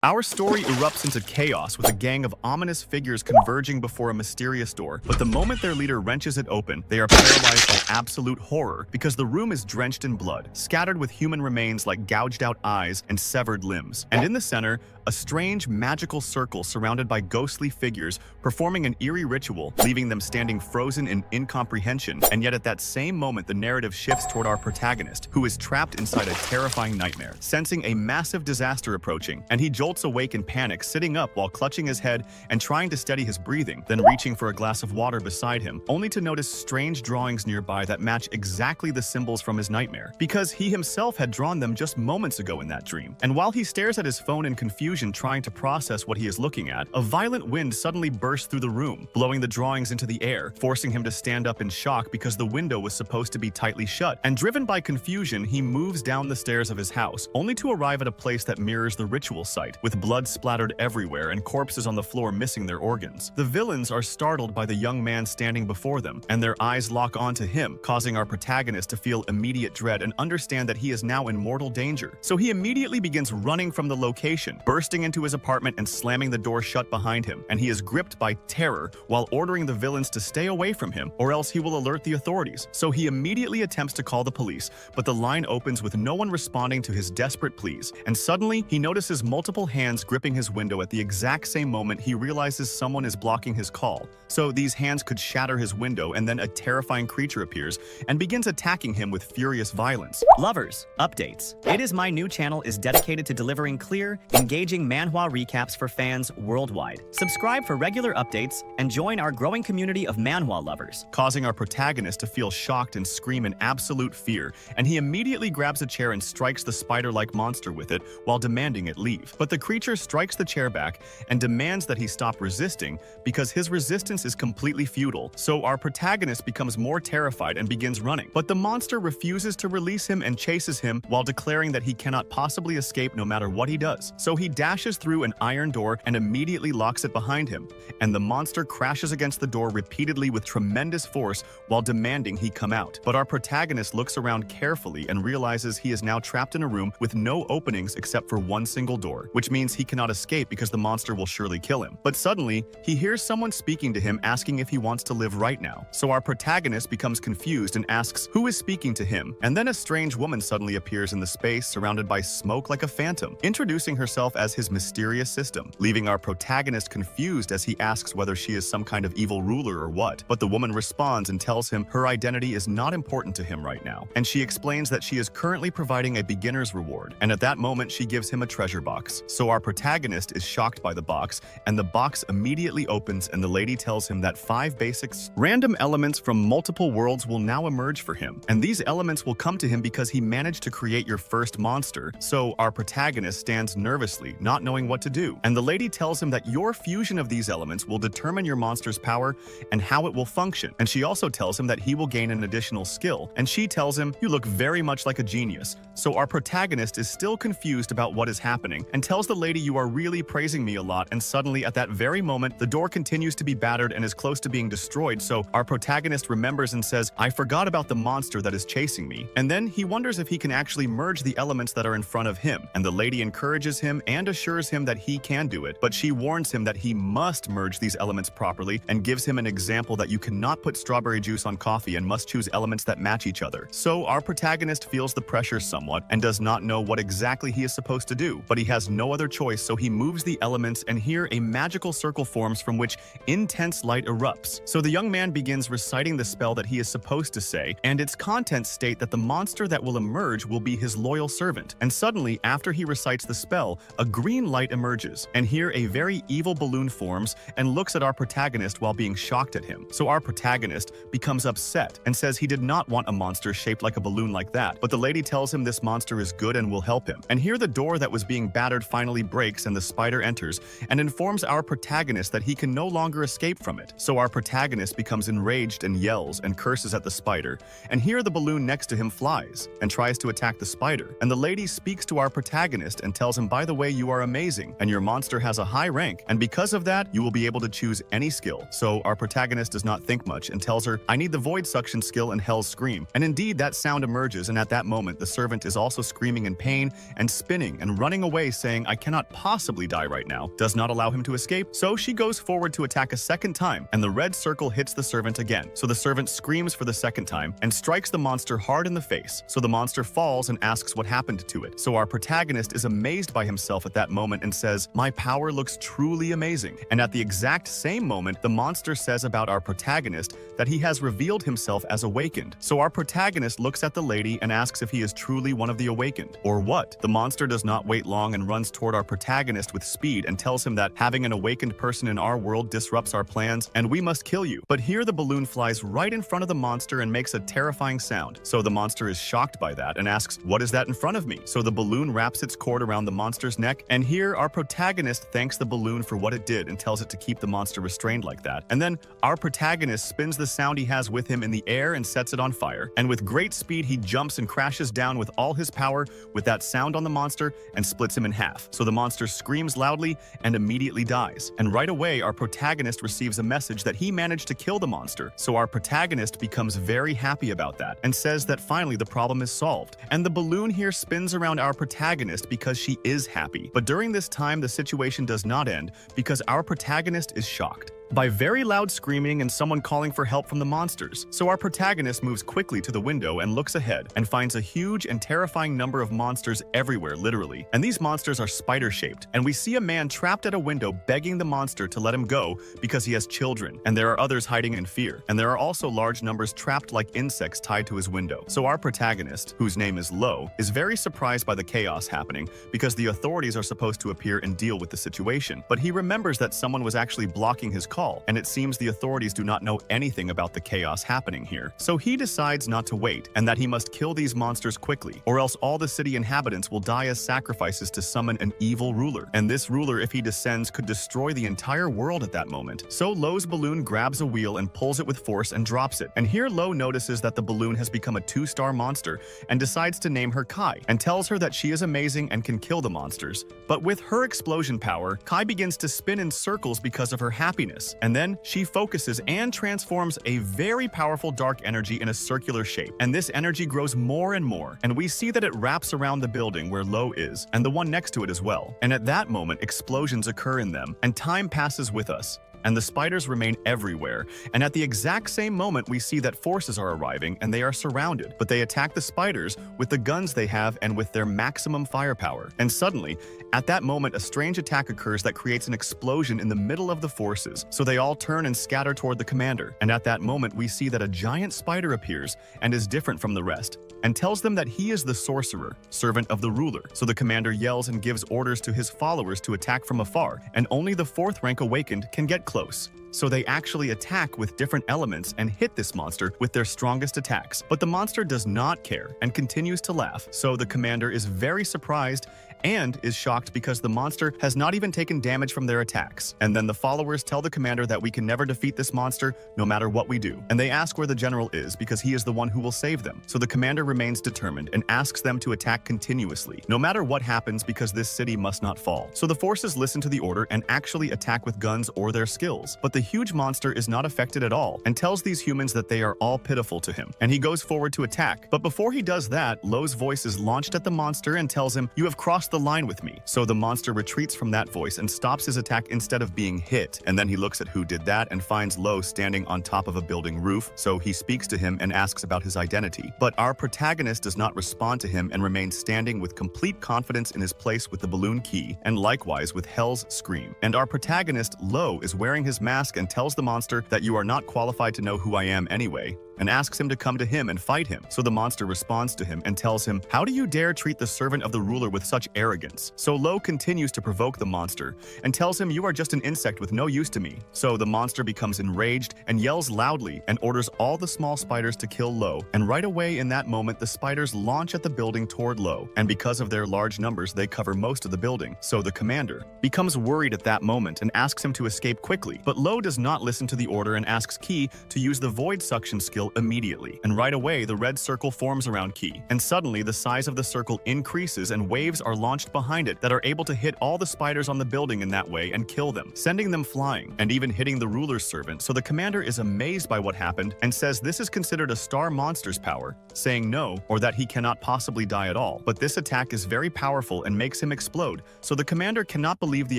Our story erupts into chaos with a gang of ominous figures converging before a mysterious door, but the moment their leader wrenches it open, they are paralyzed by absolute horror because the room is drenched in blood, scattered with human remains like gouged out eyes and severed limbs. And in the center, a strange magical circle surrounded by ghostly figures performing an eerie ritual, leaving them standing frozen in incomprehension. And yet at that same moment, the narrative shifts toward our protagonist, who is trapped inside a terrifying nightmare, sensing a massive disaster approaching, and he jolts awake in panic, sitting up while clutching his head and trying to steady his breathing, then reaching for a glass of water beside him, only to notice strange drawings nearby that match exactly the symbols from his nightmare, because he himself had drawn them just moments ago in that dream. And while he stares at his phone in confusion, trying to process what he is looking at, a violent wind suddenly bursts through the room, blowing the drawings into the air, forcing him to stand up in shock because the window was supposed to be tightly shut. And driven by confusion, he moves down the stairs of his house, only to arrive at a place that mirrors the ritual site, with blood splattered everywhere and corpses on the floor missing their organs. The villains are startled by the young man standing before them, and their eyes lock onto him, causing our protagonist to feel immediate dread and understand that he is now in mortal danger. So he immediately begins running from the location, bursting into his apartment and slamming the door shut behind him, and he is gripped by terror while ordering the villains to stay away from him, or else he will alert the authorities. So he immediately attempts to call the police, but the line opens with no one responding to his desperate pleas, and suddenly he notices multiple hands gripping his window at the exact same moment he realizes someone is blocking his call. So these hands could shatter his window, and then a terrifying creature appears and begins attacking him with furious violence. Lovers, updates. It Is My New channel is dedicated to delivering clear, engaging manhwa recaps for fans worldwide. Subscribe for regular updates and join our growing community of manhwa lovers. Causing our protagonist to feel shocked and scream in absolute fear, and he immediately grabs a chair and strikes the spider-like monster with it while demanding it leave. But the creature strikes the chair back and demands that he stop resisting because his resistance is completely futile. So our protagonist becomes more terrified and begins running. But the monster refuses to release him and chases him while declaring that he cannot possibly escape no matter what he does. So he dashes through an iron door and immediately locks it behind him, and the monster crashes against the door repeatedly with tremendous force while demanding he come out. But our protagonist looks around carefully and realizes he is now trapped in a room with no openings except for one single door, which means he cannot escape because the monster will surely kill him. But suddenly, he hears someone speaking to him asking if he wants to live right now. So our protagonist becomes confused and asks who is speaking to him, and then a strange woman suddenly appears in the space surrounded by smoke like a phantom, introducing herself as his mysterious system, leaving our protagonist confused as he asks whether she is some kind of evil ruler or what. But the woman responds and tells him her identity is not important to him right now, and she explains that she is currently providing a beginner's reward, and at that moment she gives him a treasure box. So our protagonist is shocked by the box, and the box immediately opens, and the lady tells him that 5 basics random elements from multiple worlds will now emerge for him, and these elements will come to him because he managed to create your first monster. So our protagonist stands nervously, not knowing what to do, and the lady tells him that your fusion of these elements will determine your monster's power and how it will function. And she also tells him that he will gain an additional skill, and she tells him, "You look very much like a genius." So our protagonist is still confused about what is happening and tells the lady, "You are really praising me a lot," and suddenly at that very moment the door continues to be battered and is close to being destroyed. So our protagonist remembers and says, "I forgot about the monster that is chasing me." And then he wonders if he can actually merge the elements that are in front of him, and the lady encourages him and assures him that he can do it, but she warns him that he must merge these elements properly and gives him an example that you cannot put strawberry juice on coffee and must choose elements that match each other. So our protagonist feels the pressure somewhat and does not know what exactly he is supposed to do, but he has no other choice, so he moves the elements, and here a magical circle forms from which intense light erupts. So the young man begins reciting the spell that he is supposed to say, and its contents state that the monster that will emerge will be his loyal servant. And suddenly, after he recites the spell, a green light emerges, and here a very evil balloon forms and looks at our protagonist while being shocked at him. So our protagonist becomes upset and says he did not want a monster shaped like a balloon like that, but the lady tells him this monster is good and will help him. And here the door that was being battered finally breaks, and the spider enters and informs our protagonist that he can no longer escape from it. So our protagonist becomes enraged and yells and curses at the spider, and here the balloon next to him flies and tries to attack the spider. And the lady speaks to our protagonist and tells him, "By the way, you are amazing, and your monster has a high rank, and because of that, you will be able to choose any skill." So our protagonist does not think much and tells her, "I need the void suction skill and hell's scream." And indeed, that sound emerges, and at that moment, the servant is also screaming in pain and spinning and running away, saying, "I I cannot possibly die right now, does not allow him to escape, so she goes forward to attack a second time, and the red circle hits the servant again. So the servant screams for the second time and strikes the monster hard in the face. So the monster falls and asks what happened to it. So our protagonist is amazed by himself at that moment and says, "My power looks truly amazing." And at the exact same moment, the monster says about our protagonist that he has revealed himself as awakened. So our protagonist looks at the lady and asks if he is truly one of the awakened, or what. The monster does not wait long and runs toward our protagonist with speed and tells him that having an awakened person in our world disrupts our plans and we must kill you. But here the balloon flies right in front of the monster and makes a terrifying sound. So the monster is shocked by that and asks, "What is that in front of me?" So the balloon wraps its cord around the monster's neck, and here our protagonist thanks the balloon for what it did and tells it to keep the monster restrained like that. And then our protagonist spins the sound he has with him in the air and sets it on fire. And with great speed, he jumps and crashes down with all his power with that sound on the monster and splits him in half. So the monster screams loudly and immediately dies. And right away, our protagonist receives a message that he managed to kill the monster. So our protagonist becomes very happy about that and says that finally the problem is solved. And the balloon here spins around our protagonist because she is happy. But during this time, the situation does not end because our protagonist is shocked by very loud screaming and someone calling for help from the monsters. So our protagonist moves quickly to the window and looks ahead and finds a huge and terrifying number of monsters everywhere, literally. And these monsters are spider-shaped. And we see a man trapped at a window begging the monster to let him go because he has children. And there are others hiding in fear. And there are also large numbers trapped like insects tied to his window. So our protagonist, whose name is Lo, is very surprised by the chaos happening because the authorities are supposed to appear and deal with the situation. But he remembers that someone was actually blocking his call, and it seems the authorities do not know anything about the chaos happening here. So he decides not to wait, and that he must kill these monsters quickly, or else all the city inhabitants will die as sacrifices to summon an evil ruler. And this ruler, if he descends, could destroy the entire world at that moment. So Lo's balloon grabs a wheel and pulls it with force and drops it. And here Lo notices that the balloon has become a 2-star monster and decides to name her Kai, and tells her that she is amazing and can kill the monsters. But with her explosion power, Kai begins to spin in circles because of her happiness. And then she focuses and transforms a very powerful dark energy in a circular shape. And this energy grows more and more. And we see that it wraps around the building where Lo is, and the one next to it as well. And at that moment, explosions occur in them, and time passes with us. And the spiders remain everywhere. And at the exact same moment, we see that forces are arriving and they are surrounded. But they attack the spiders with the guns they have and with their maximum firepower. And suddenly, at that moment, a strange attack occurs that creates an explosion in the middle of the forces. So they all turn and scatter toward the commander. And at that moment, we see that a giant spider appears and is different from the rest, and tells them that he is the sorcerer, servant of the ruler. So the commander yells and gives orders to his followers to attack from afar, and only the 4th rank awakened can get close. So they actually attack with different elements and hit this monster with their strongest attacks. But the monster does not care and continues to laugh. So the commander is very surprised and is shocked because the monster has not even taken damage from their attacks. And then the followers tell the commander that we can never defeat this monster no matter what we do. And they ask where the general is because he is the one who will save them. So the commander remains determined and asks them to attack continuously, no matter what happens, because this city must not fall. So the forces listen to the order and actually attack with guns or their skills. But the huge monster is not affected at all and tells these humans that they are all pitiful to him. And he goes forward to attack. But before he does that, Lo's voice is launched at the monster and tells him, "You have crossed the line with me." So the monster retreats from that voice and stops his attack instead of being hit. And then he looks at who did that and finds Lo standing on top of a building roof. So he speaks to him and asks about his identity. But our protagonist does not respond to him and remains standing with complete confidence in his place with the balloon key, and likewise with Hell's scream. And our protagonist, Lo, is wearing his mask and tells the monster that you are not qualified to know who I am anyway, and asks him to come to him and fight him. So the monster responds to him and tells him, "How do you dare treat the servant of the ruler with such arrogance?" So Lo continues to provoke the monster and tells him, "You are just an insect with no use to me." So the monster becomes enraged and yells loudly and orders all the small spiders to kill Lo. And right away in that moment, the spiders launch at the building toward Lo. And because of their large numbers, they cover most of the building. So the commander becomes worried at that moment and asks him to escape quickly. But Lo does not listen to the order and asks Ki to use the void suction skill heal immediately. And right away, the red circle forms around Qi. And suddenly, the size of the circle increases and waves are launched behind it that are able to hit all the spiders on the building in that way and kill them, sending them flying, and even hitting the ruler's servant. So the commander is amazed by what happened and says this is considered a star monster's power, saying no, or that he cannot possibly die at all. But this attack is very powerful and makes him explode, so the commander cannot believe the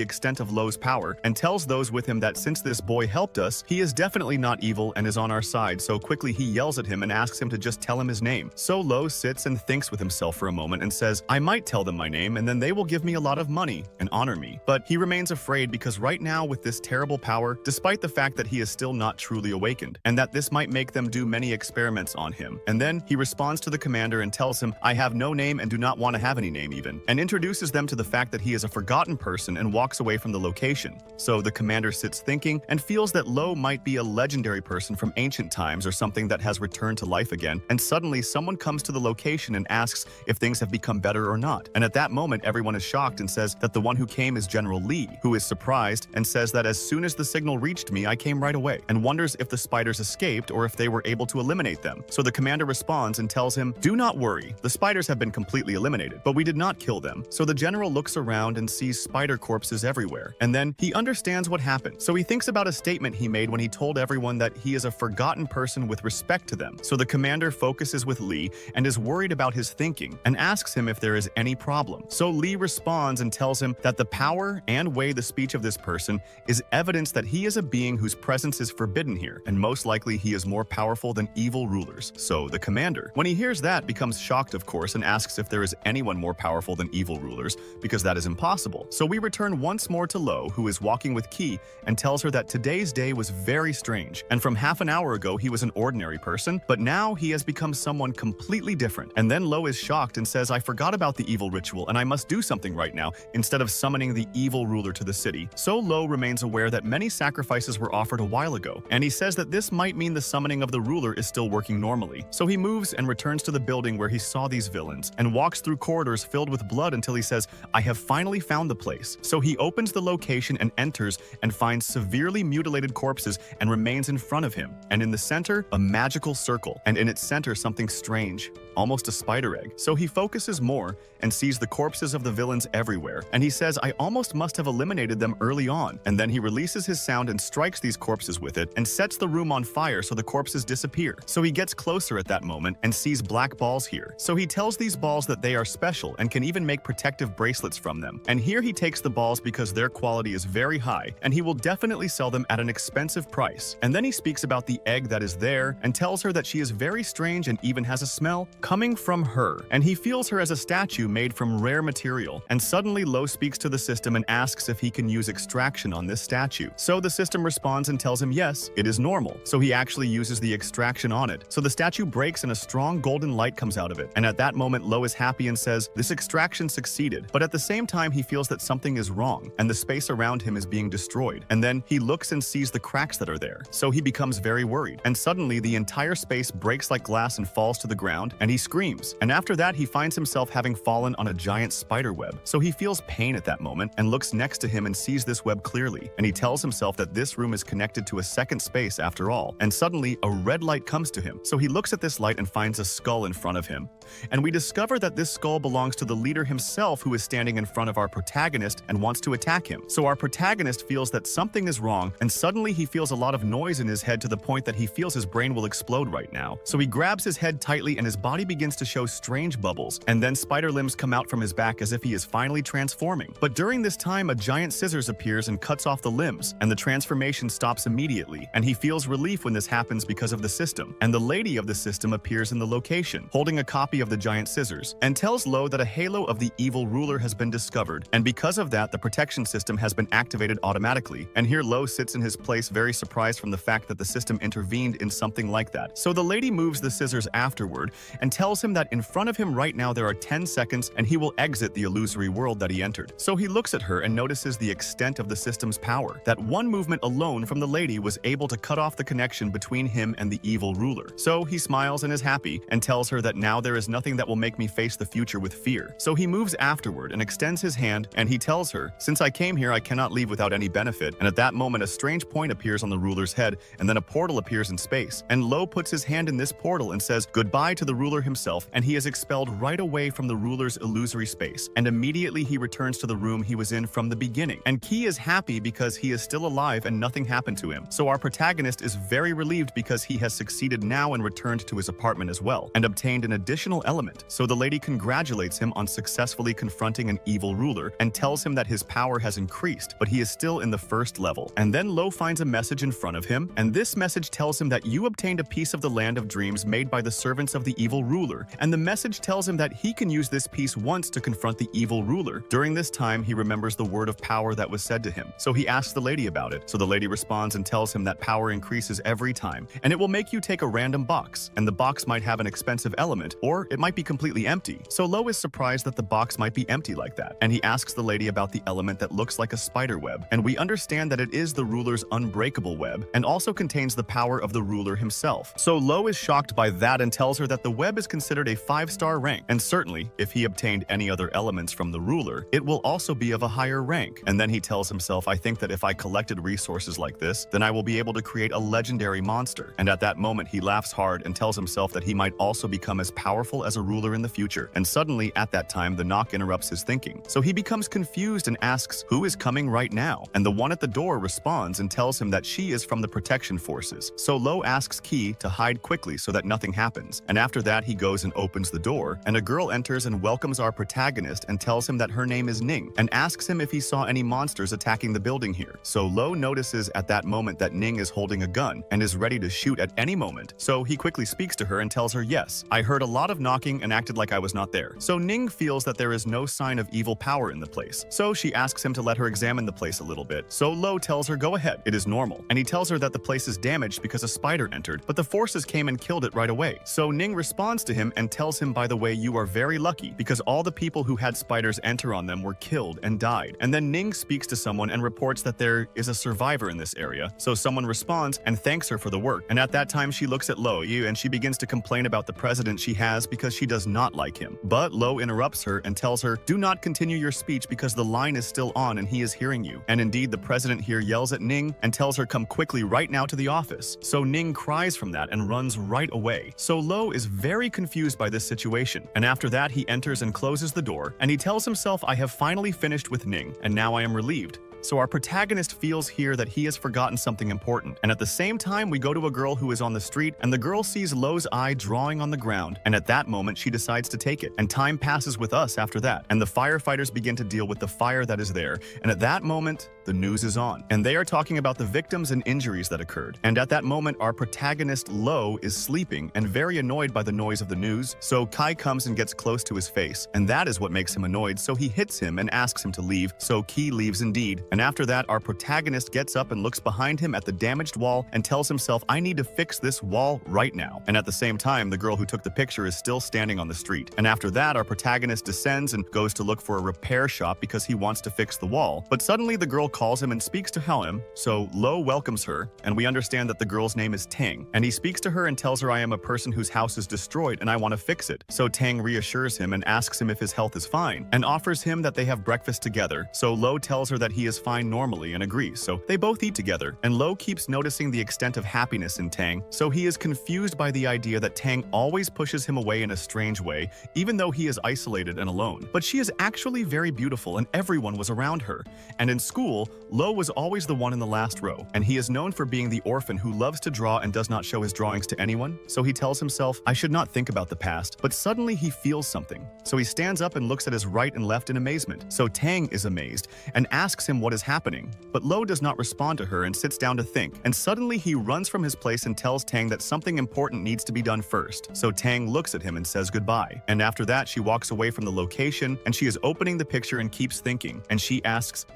extent of Lo's power and tells those with him that since this boy helped us, he is definitely not evil and is on our side, so quickly he yells at him and asks him to just tell him his name. So Lo sits and thinks with himself for a moment and says, I might tell them my name and then they will give me a lot of money and honor me. But he remains afraid because right now with this terrible power, despite the fact that he is still not truly awakened, and that this might make them do many experiments on him. And then he responds to the commander and tells him, I have no name and do not want to have any name even, and introduces them to the fact that he is a forgotten person and walks away from the location. So the commander sits thinking and feels that Lo might be a legendary person from ancient times or something that has returned to life again, and suddenly someone comes to the location and asks if things have become better or not. And at that moment, everyone is shocked and says that the one who came is General Li, who is surprised and says that as soon as the signal reached me, I came right away, and wonders if the spiders escaped or if they were able to eliminate them. So the commander responds and tells him, do not worry, the spiders have been completely eliminated, but we did not kill them. So the general looks around and sees spider corpses everywhere, and then he understands what happened. So he thinks about a statement he made when he told everyone that he is a forgotten person with respect to them. So the commander focuses with Li and is worried about his thinking and asks him if there is any problem. So Li responds and tells him that the power and way the speech of this person is evidence that he is a being whose presence is forbidden here, and most likely he is more powerful than evil rulers. So the commander, when he hears that, becomes shocked of course and asks if there is anyone more powerful than evil rulers, because that is impossible. So we return once more to Lo, who is walking with Qi and tells her that today's day was very strange, and from half an hour ago he was an ordinary person, but now he has become someone completely different. And then Lo is shocked and says, I forgot about the evil ritual and I must do something right now instead of summoning the evil ruler to the city. So Lo remains aware that many sacrifices were offered a while ago, and he says that this might mean the summoning of the ruler is still working normally. So he moves and returns to the building where he saw these villains and walks through corridors filled with blood until he says, I have finally found the place. So he opens the location and enters and finds severely mutilated corpses and remains in front of him. And in the center, a magical circle, and in its center something strange, almost a spider egg. So he focuses more and sees the corpses of the villains everywhere, and he says, I almost must have eliminated them early on. And then he releases his sound and strikes these corpses with it and sets the room on fire so the corpses disappear. So he gets closer at that moment and sees black balls here. So he tells these balls that they are special and can even make protective bracelets from them. And here he takes the balls because their quality is very high and he will definitely sell them at an expensive price. And then he speaks about the egg that is there and tells her that she is very strange and even has a smell coming from her. And he feels her as a statue made from rare material. And suddenly Lo speaks to the system and asks if he can use extraction on this statue. So the system responds and tells him yes, it is normal. So he actually uses the extraction on it. So the statue breaks and a strong golden light comes out of it. And at that moment Lo is happy and says this extraction succeeded. But at the same time he feels that something is wrong and the space around him is being destroyed. And then he looks and sees the cracks that are there. So he becomes very worried. And suddenly the entire space breaks like glass and falls to the ground, and he screams. And after that he finds himself having fallen on a giant spider web. So he feels pain at that moment and looks next to him and sees this web clearly. And he tells himself that this room is connected to a second space after all. And suddenly a red light comes to him. So he looks at this light and finds a skull in front of him. And we discover that this skull belongs to the leader himself, who is standing in front of our protagonist and wants to attack him. So our protagonist feels that something is wrong, and suddenly he feels a lot of noise in his head to the point that he feels his brain will explode right now. So he grabs his head tightly and his body begins to show strange bubbles, and then spider limbs come out from his back as if he is finally transforming. But during this time a giant scissors appears and cuts off the limbs, and the transformation stops immediately, and he feels relief when this happens because of the system. And the lady of the system appears in the location, holding a copy of the giant scissors, and tells Lo that a halo of the evil ruler has been discovered, and because of that the protection system has been activated automatically. And here Lo sits in his place very surprised from the fact that the system intervened in something like that. So the lady moves the scissors afterward, and and tells him that in front of him right now there are 10 seconds and he will exit the illusory world that he entered. So he looks at her and notices the extent of the system's power, that one movement alone from the lady was able to cut off the connection between him and the evil ruler. So he smiles and is happy and tells her that now there is nothing that will make me face the future with fear. So he moves afterward and extends his hand, and he tells her, since I came here I cannot leave without any benefit. And at that moment a strange point appears on the ruler's head, and then a portal appears in space. And Lo puts his hand in this portal and says goodbye to the ruler himself, and he is expelled right away from the ruler's illusory space. And immediately he returns to the room he was in from the beginning. And Ki is happy because he is still alive and nothing happened to him. So our protagonist is very relieved because he has succeeded now and returned to his apartment as well, and obtained an additional element. So the lady congratulates him on successfully confronting an evil ruler and tells him that his power has increased, but he is still in the first level. And then Lo finds a message in front of him, and this message tells him that you obtained a piece of the land of dreams made by the servants of the evil ruler, and the message tells him that he can use this piece once to confront the evil ruler. During this time, he remembers the word of power that was said to him, so he asks the lady about it. So the lady responds and tells him that power increases every time, and it will make you take a random box, and the box might have an expensive element, or it might be completely empty. So Lo is surprised that the box might be empty like that, and he asks the lady about the element that looks like a spider web, and we understand that it is the ruler's unbreakable web, and also contains the power of the ruler himself. So Lo is shocked by that and tells her that the web is considered a 5-star rank, and certainly, if he obtained any other elements from the ruler, it will also be of a higher rank. And then he tells himself, I think that if I collected resources like this, then I will be able to create a legendary monster. And at that moment, he laughs hard and tells himself that he might also become as powerful as a ruler in the future. And suddenly, at that time, the knock interrupts his thinking. So he becomes confused and asks, who is coming right now? And the one at the door responds and tells him that she is from the protection forces. So Lo asks Ki to hide quickly so that nothing happens. And after that, he goes and opens the door, and a girl enters and welcomes our protagonist and tells him that her name is Ning, and asks him if he saw any monsters attacking the building here. So Lo notices at that moment that Ning is holding a gun and is ready to shoot at any moment. So he quickly speaks to her and tells her, yes, I heard a lot of knocking and acted like I was not there. So Ning feels that there is no sign of evil power in the place. So she asks him to let her examine the place a little bit. So Lo tells her, go ahead, it is normal. And he tells her that the place is damaged because a spider entered, but the forces came and killed it right away. So Ning responds to him and tells him, by the way, you are very lucky because all the people who had spiders enter on them were killed and died. And then Ning speaks to someone and reports that there is a survivor in this area. So someone responds and thanks her for the work. And at that time, she looks at Lo Yu and she begins to complain about the president she has because she does not like him. But Lo interrupts her and tells her, do not continue your speech because the line is still on and he is hearing you. And indeed, the president here yells at Ning and tells her come quickly right now to the office. So Ning cries from that and runs right away. So Lo is very confused by this situation. And after that, he enters and closes the door, and he tells himself, I have finally finished with Ning, and now I am relieved. So our protagonist feels here that he has forgotten something important. And at the same time, we go to a girl who is on the street, and the girl sees Lo's eye drawing on the ground. And at that moment, she decides to take it. And time passes with us after that. And the firefighters begin to deal with the fire that is there. And at that moment, the news is on. And they are talking about the victims and injuries that occurred. And at that moment, our protagonist, Lo, is sleeping and very annoyed by the noise of the news. So Kai comes and gets close to his face. And that is what makes him annoyed. So he hits him and asks him to leave. So Ki leaves indeed. And after that, our protagonist gets up and looks behind him at the damaged wall and tells himself, I need to fix this wall right now. And at the same time, the girl who took the picture is still standing on the street. And after that, our protagonist descends and goes to look for a repair shop because he wants to fix the wall. But suddenly the girl calls him and speaks to him. So Lo welcomes her, and we understand that the girl's name is Tang. And he speaks to her and tells her, I am a person whose house is destroyed and I want to fix it. So Tang reassures him and asks him if his health is fine and offers him that they have breakfast together. So Lo tells her that he is fine normally and agrees. So they both eat together, and Lo keeps noticing the extent of happiness in Tang. So he is confused by the idea that Tang always pushes him away in a strange way, even though he is isolated and alone. But she is actually very beautiful and everyone was around her. And in school, Lo was always the one in the last row, and he is known for being the orphan who loves to draw and does not show his drawings to anyone. So he tells himself, I should not think about the past, but suddenly he feels something. So he stands up and looks at his right and left in amazement. So Tang is amazed and asks him what is happening. But Lo does not respond to her and sits down to think. And suddenly he runs from his place and tells Tang that something important needs to be done first. So Tang looks at him and says goodbye. And after that, she walks away from the location and she is opening the picture and keeps thinking. And she asks,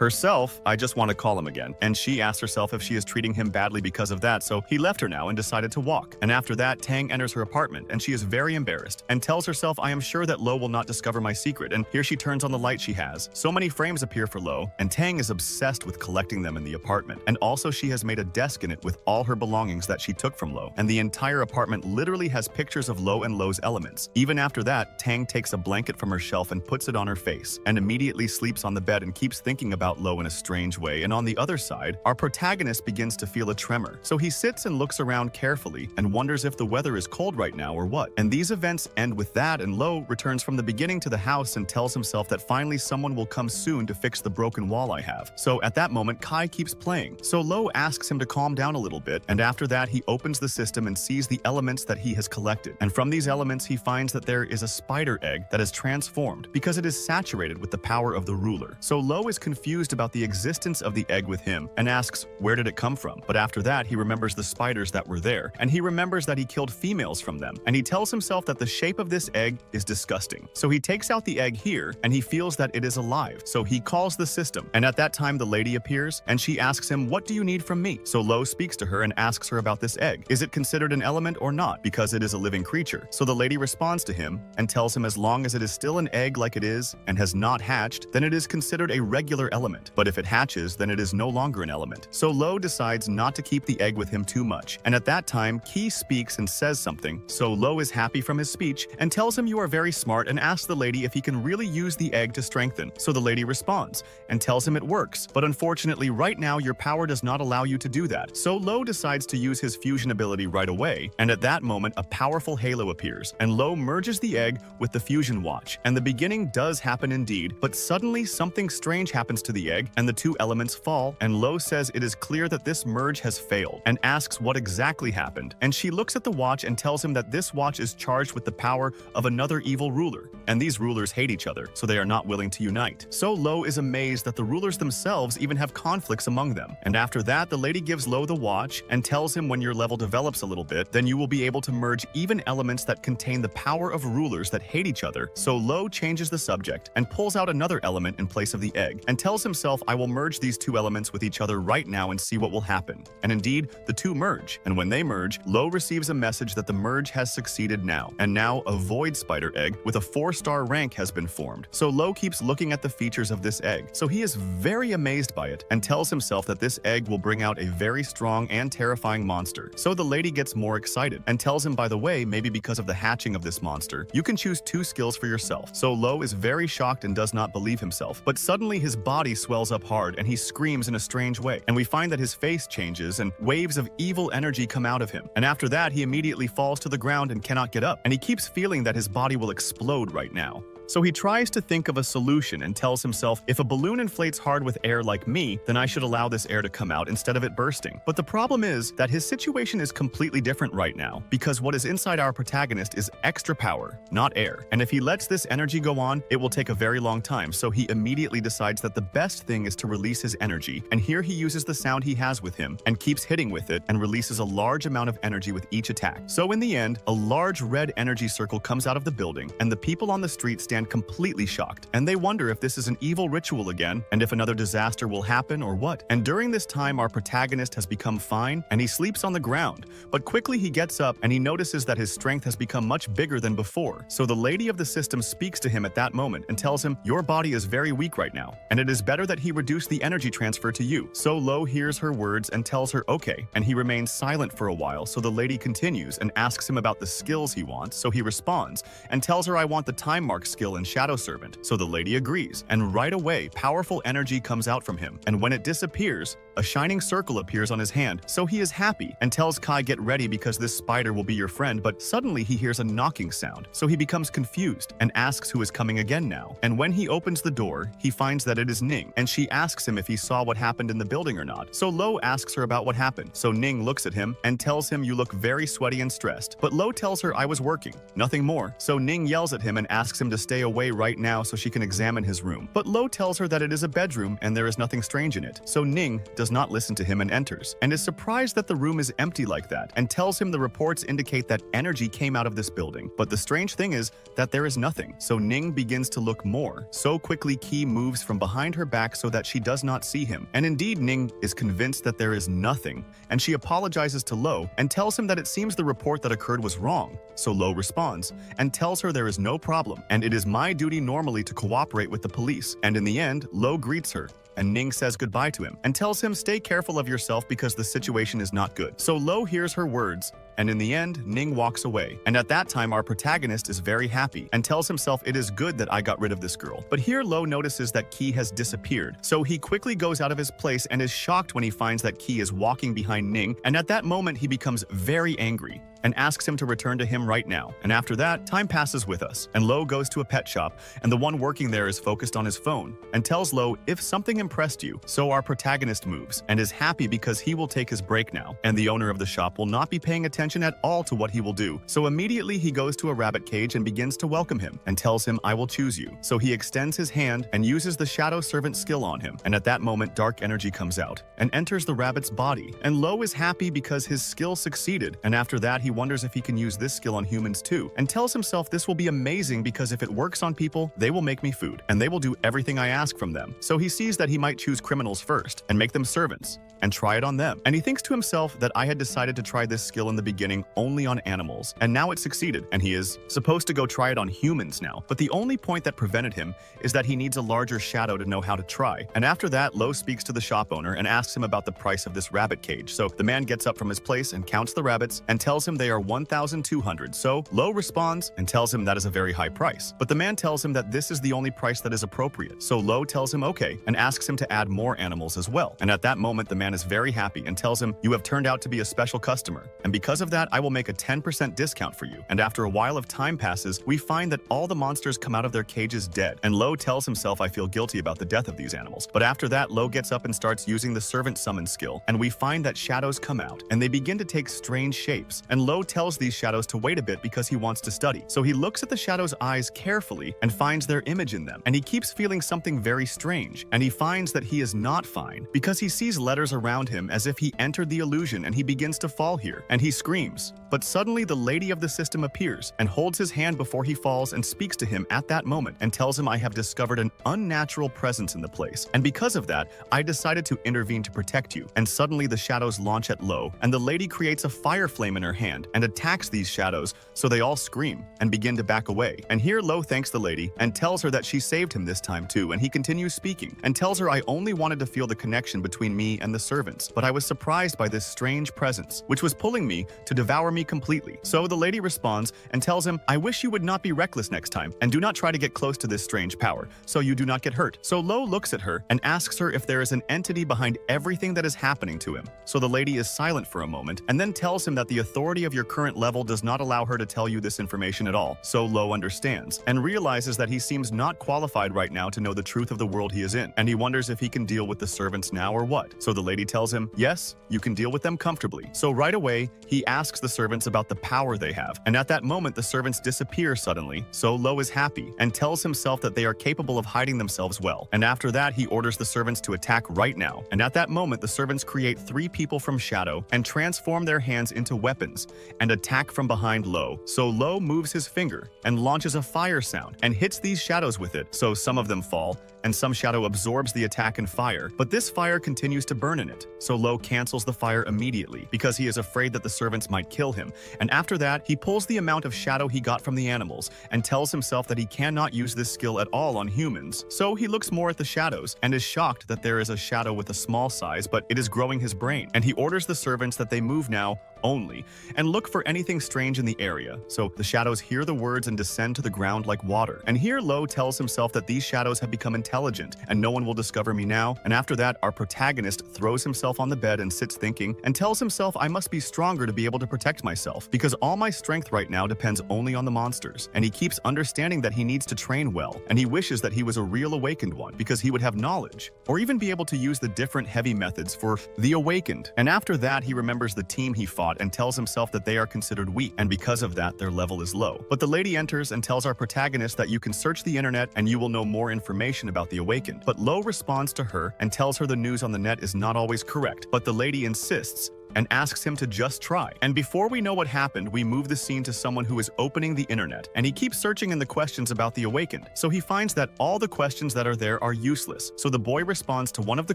Herself, I just want to call him again. And she asks herself if she is treating him badly because of that, so he left her now and decided to walk. And after that, Tang enters her apartment, and she is very embarrassed, and tells herself, I am sure that Lo will not discover my secret, and here she turns on the light she has. So many frames appear for Lo, and Tang is obsessed with collecting them in the apartment. And also she has made a desk in it with all her belongings that she took from Lo, and the entire apartment literally has pictures of Lo and Lo's elements. Even after that, Tang takes a blanket from her shelf and puts it on her face, and immediately sleeps on the bed and keeps thinking about Lo in a strange way. And on the other side, our protagonist begins to feel a tremor. So he sits and looks around carefully and wonders if the weather is cold right now or what. And these events end with that, and Lo returns from the beginning to the house and tells himself that finally someone will come soon to fix the broken wall I have. So at that moment, Kai keeps playing. So Lo asks him to calm down a little bit, and after that he opens the system and sees the elements that he has collected. And from these elements he finds that there is a spider egg that is transformed because it is saturated with the power of the ruler. So Lo is confused about the existence of the egg with him and asks, where did it come from? But after that he remembers the spiders that were there, and he remembers that he killed females from them, and he tells himself that the shape of this egg is disgusting. So he takes out the egg here, and he feels that it is alive. So he calls the system, and at that time the lady appears, and she asks him, what do you need from me? So Lo speaks to her and asks her about this egg. Is it considered an element or not, because it is a living creature? So the lady responds to him and tells him as long as it is still an egg like it is and has not hatched, then it is considered a regular element. But if it hatches, then it is no longer an element. So Lo decides not to keep the egg with him too much, and at that time Ki speaks and says something. So Lo is happy from his speech and tells him you are very smart, and asks the lady if he can really use the egg to strengthen. So the lady responds and tells him it works, but unfortunately right now your power does not allow you to do that. So Lo decides to use his fusion ability right away, and at that moment a powerful halo appears, and Lo merges the egg with the fusion watch. And the beginning does happen indeed, but suddenly something strange happens to the egg and the two elements fall, and Lo says it is clear that this merge has failed and asks what exactly happened. And she looks at the watch and tells him that this watch is charged with the power of another evil ruler, and these rulers hate each other, so they are not willing to unite. So Lo is amazed that the rulers themselves even have conflicts among them. And after that, the lady gives Lo the watch and tells him when your level develops a little bit, then you will be able to merge even elements that contain the power of rulers that hate each other. So Lo changes the subject and pulls out another element in place of the egg and tells himself, I will merge these two elements with each other right now and see what will happen. And indeed, the two merge, and when they merge, Lo receives a message that the merge has succeeded now, and now a void spider egg with a 4-star rank has been formed. So Lo keeps looking at the features of this egg, so he is very amazed by it and tells himself that this egg will bring out a very strong and terrifying monster. So the lady gets more excited and tells him, by the way, maybe because of the hatching of this monster, you can choose 2 skills for yourself. So Lo is very shocked and does not believe himself, but suddenly his body swells up hard and he screams in a strange way, and we find that his face changes and waves of evil energy come out of him. And after that he immediately falls to the ground and cannot get up, and he keeps feeling that his body will explode right now. So he tries to think of a solution and tells himself, if a balloon inflates hard with air like me, then I should allow this air to come out instead of it bursting. But the problem is that his situation is completely different right now, because what is inside our protagonist is extra power, not air. And if he lets this energy go on, it will take a very long time. So he immediately decides that the best thing is to release his energy. And here he uses the sound he has with him and keeps hitting with it and releases a large amount of energy with each attack. So in the end, a large red energy circle comes out of the building, and the people on the street stand completely shocked, and they wonder if this is an evil ritual again, and if another disaster will happen or what. And during this time, our protagonist has become fine, and he sleeps on the ground, but quickly he gets up and he notices that his strength has become much bigger than before. So the lady of the system speaks to him at that moment and tells him, your body is very weak right now, and it is better that he reduce the energy transfer to you. So Lo hears her words and tells her okay, and he remains silent for a while. So the lady continues and asks him about the skills he wants, so he responds and tells her, I want the time mark skill and shadow servant. So the lady agrees, and right away powerful energy comes out from him, and when it disappears, a shining circle appears on his hand. So he is happy and tells Kai, get ready because this spider will be your friend. But suddenly he hears a knocking sound, so he becomes confused and asks who is coming again now. And when he opens the door, he finds that it is Ning, and she asks him if he saw what happened in the building or not. So Lo asks her about what happened. So Ning looks at him and tells him, you look very sweaty and stressed. But Lo tells her, I was working, nothing more. So Ning yells at him and asks him to stay away right now so she can examine his room. But Lo tells her that it is a bedroom and there is nothing strange in it. So Ning does not listen to him and enters, and is surprised that the room is empty like that, and tells him the reports indicate that energy came out of this building. But the strange thing is that there is nothing. So Ning begins to look more. So quickly Qi moves from behind her back so that she does not see him. And indeed Ning is convinced that there is nothing, and she apologizes to Lo and tells him that it seems the report that occurred was wrong. So Lo responds and tells her there is no problem, and it is my duty normally to cooperate with the police. And in the end, Lo greets her, and Ning says goodbye to him and tells him stay careful of yourself because the situation is not good. So Lo hears her words, and in the end, Ning walks away. And at that time, our protagonist is very happy and tells himself it is good that I got rid of this girl. But here Lo notices that Qi has disappeared. So he quickly goes out of his place and is shocked when he finds that Qi is walking behind Ning, and at that moment he becomes very angry and asks him to return to him right now. And after that, time passes with us, and Lo goes to a pet shop, and the one working there is focused on his phone and tells Lo if something impressed you. So our protagonist moves and is happy because he will take his break now, and the owner of the shop will not be paying attention at all to what he will do. So immediately he goes to a rabbit cage and begins to welcome him and tells him, I will choose you. So he extends his hand and uses the shadow servant skill on him, and at that moment dark energy comes out and enters the rabbit's body, and Lo is happy because his skill succeeded. And after that he wonders if he can use this skill on humans too, and tells himself this will be amazing because if it works on people, they will make me food and they will do everything I ask from them. So he sees that he might choose criminals first and make them servants and try it on them. And he thinks to himself that I had decided to try this skill in the beginning only on animals, and now it succeeded, and he is supposed to go try it on humans now. But the only point that prevented him is that he needs a larger shadow to know how to try. And after that, Lo speaks to the shop owner and asks him about the price of this rabbit cage. So the man gets up from his place and counts the rabbits and tells him they are 1,200. So Lo responds and tells him that is a very high price. But the man tells him that this is the only price that is appropriate. So Lo tells him okay and asks him to add more animals as well. And at that moment, the man is very happy and tells him, you have turned out to be a special customer, and because of that, I will make a 10% discount for you. And after a while of time passes, we find that all the monsters come out of their cages dead. And Lo tells himself, I feel guilty about the death of these animals. But after that, Lo gets up and starts using the servant summon skill, and we find that shadows come out, and they begin to take strange shapes. And Lo tells these shadows to wait a bit because he wants to study. So he looks at the shadows' eyes carefully and finds their image in them, and he keeps feeling something very strange. And he finds that he is not fine because he sees letters around him as if he entered the illusion, and he begins to fall here, and he screams. But suddenly the lady of the system appears and holds his hand before he falls and speaks to him at that moment and tells him I have discovered an unnatural presence in the place, and because of that, I decided to intervene to protect you. And suddenly the shadows launch at Lo, and the lady creates a fire flame in her hand and attacks these shadows, so they all scream and begin to back away. And here Lo thanks the lady and tells her that she saved him this time too, and he continues speaking and tells her I only wanted to feel the connection between me and the servants, but I was surprised by this strange presence, which was pulling me to devour me completely. So the lady responds and tells him, I wish you would not be reckless next time, and do not try to get close to this strange power, so you do not get hurt. So Lo looks at her and asks her if there is an entity behind everything that is happening to him. So the lady is silent for a moment, and then tells him that the authority of your current level does not allow her to tell you this information at all. So Lo understands, and realizes that he seems not qualified right now to know the truth of the world he is in, and he wonders if he can deal with the servants now or what. So the lady tells him, yes, you can deal with them comfortably. So right away, he asks the servants about the power they have, and at that moment the servants disappear suddenly. So Lo is happy and tells himself that they are capable of hiding themselves well, and after that he orders the servants to attack right now. And at that moment the servants create 3 people from shadow and transform their hands into weapons and attack from behind Lo. So Lo moves his finger and launches a fire sound and hits these shadows with it, so some of them fall and some shadow absorbs the attack and fire, but this fire continues to burn in it. So Lo cancels the fire immediately because he is afraid that the servants might kill him, and after that he pulls the amount of shadow he got from the animals and tells himself that he cannot use this skill at all on humans. So he looks more at the shadows and is shocked that there is a shadow with a small size, but it is growing his brain, and he orders the servants that they move now only and look for anything strange in the area. So the shadows hear the words and descend to the ground like water. And here Lo tells himself that these shadows have become intelligent intelligent, and no one will discover me now. And after that, our protagonist throws himself on the bed and sits thinking, and tells himself I must be stronger to be able to protect myself, because all my strength right now depends only on the monsters. And he keeps understanding that he needs to train well, and he wishes that he was a real awakened one, because he would have knowledge, or even be able to use the different heavy methods for the awakened. And after that, he remembers the team he fought and tells himself that they are considered weak, and because of that, their level is low. But the lady enters and tells our protagonist that you can search the internet and you will know more information about the awakened. But Lo responds to her and tells her the news on the net is not always correct, but the lady insists and asks him to just try. And before we know what happened, we move the scene to someone who is opening the internet, and he keeps searching in the questions about the awakened. So he finds that all the questions that are there are useless. So the boy responds to one of the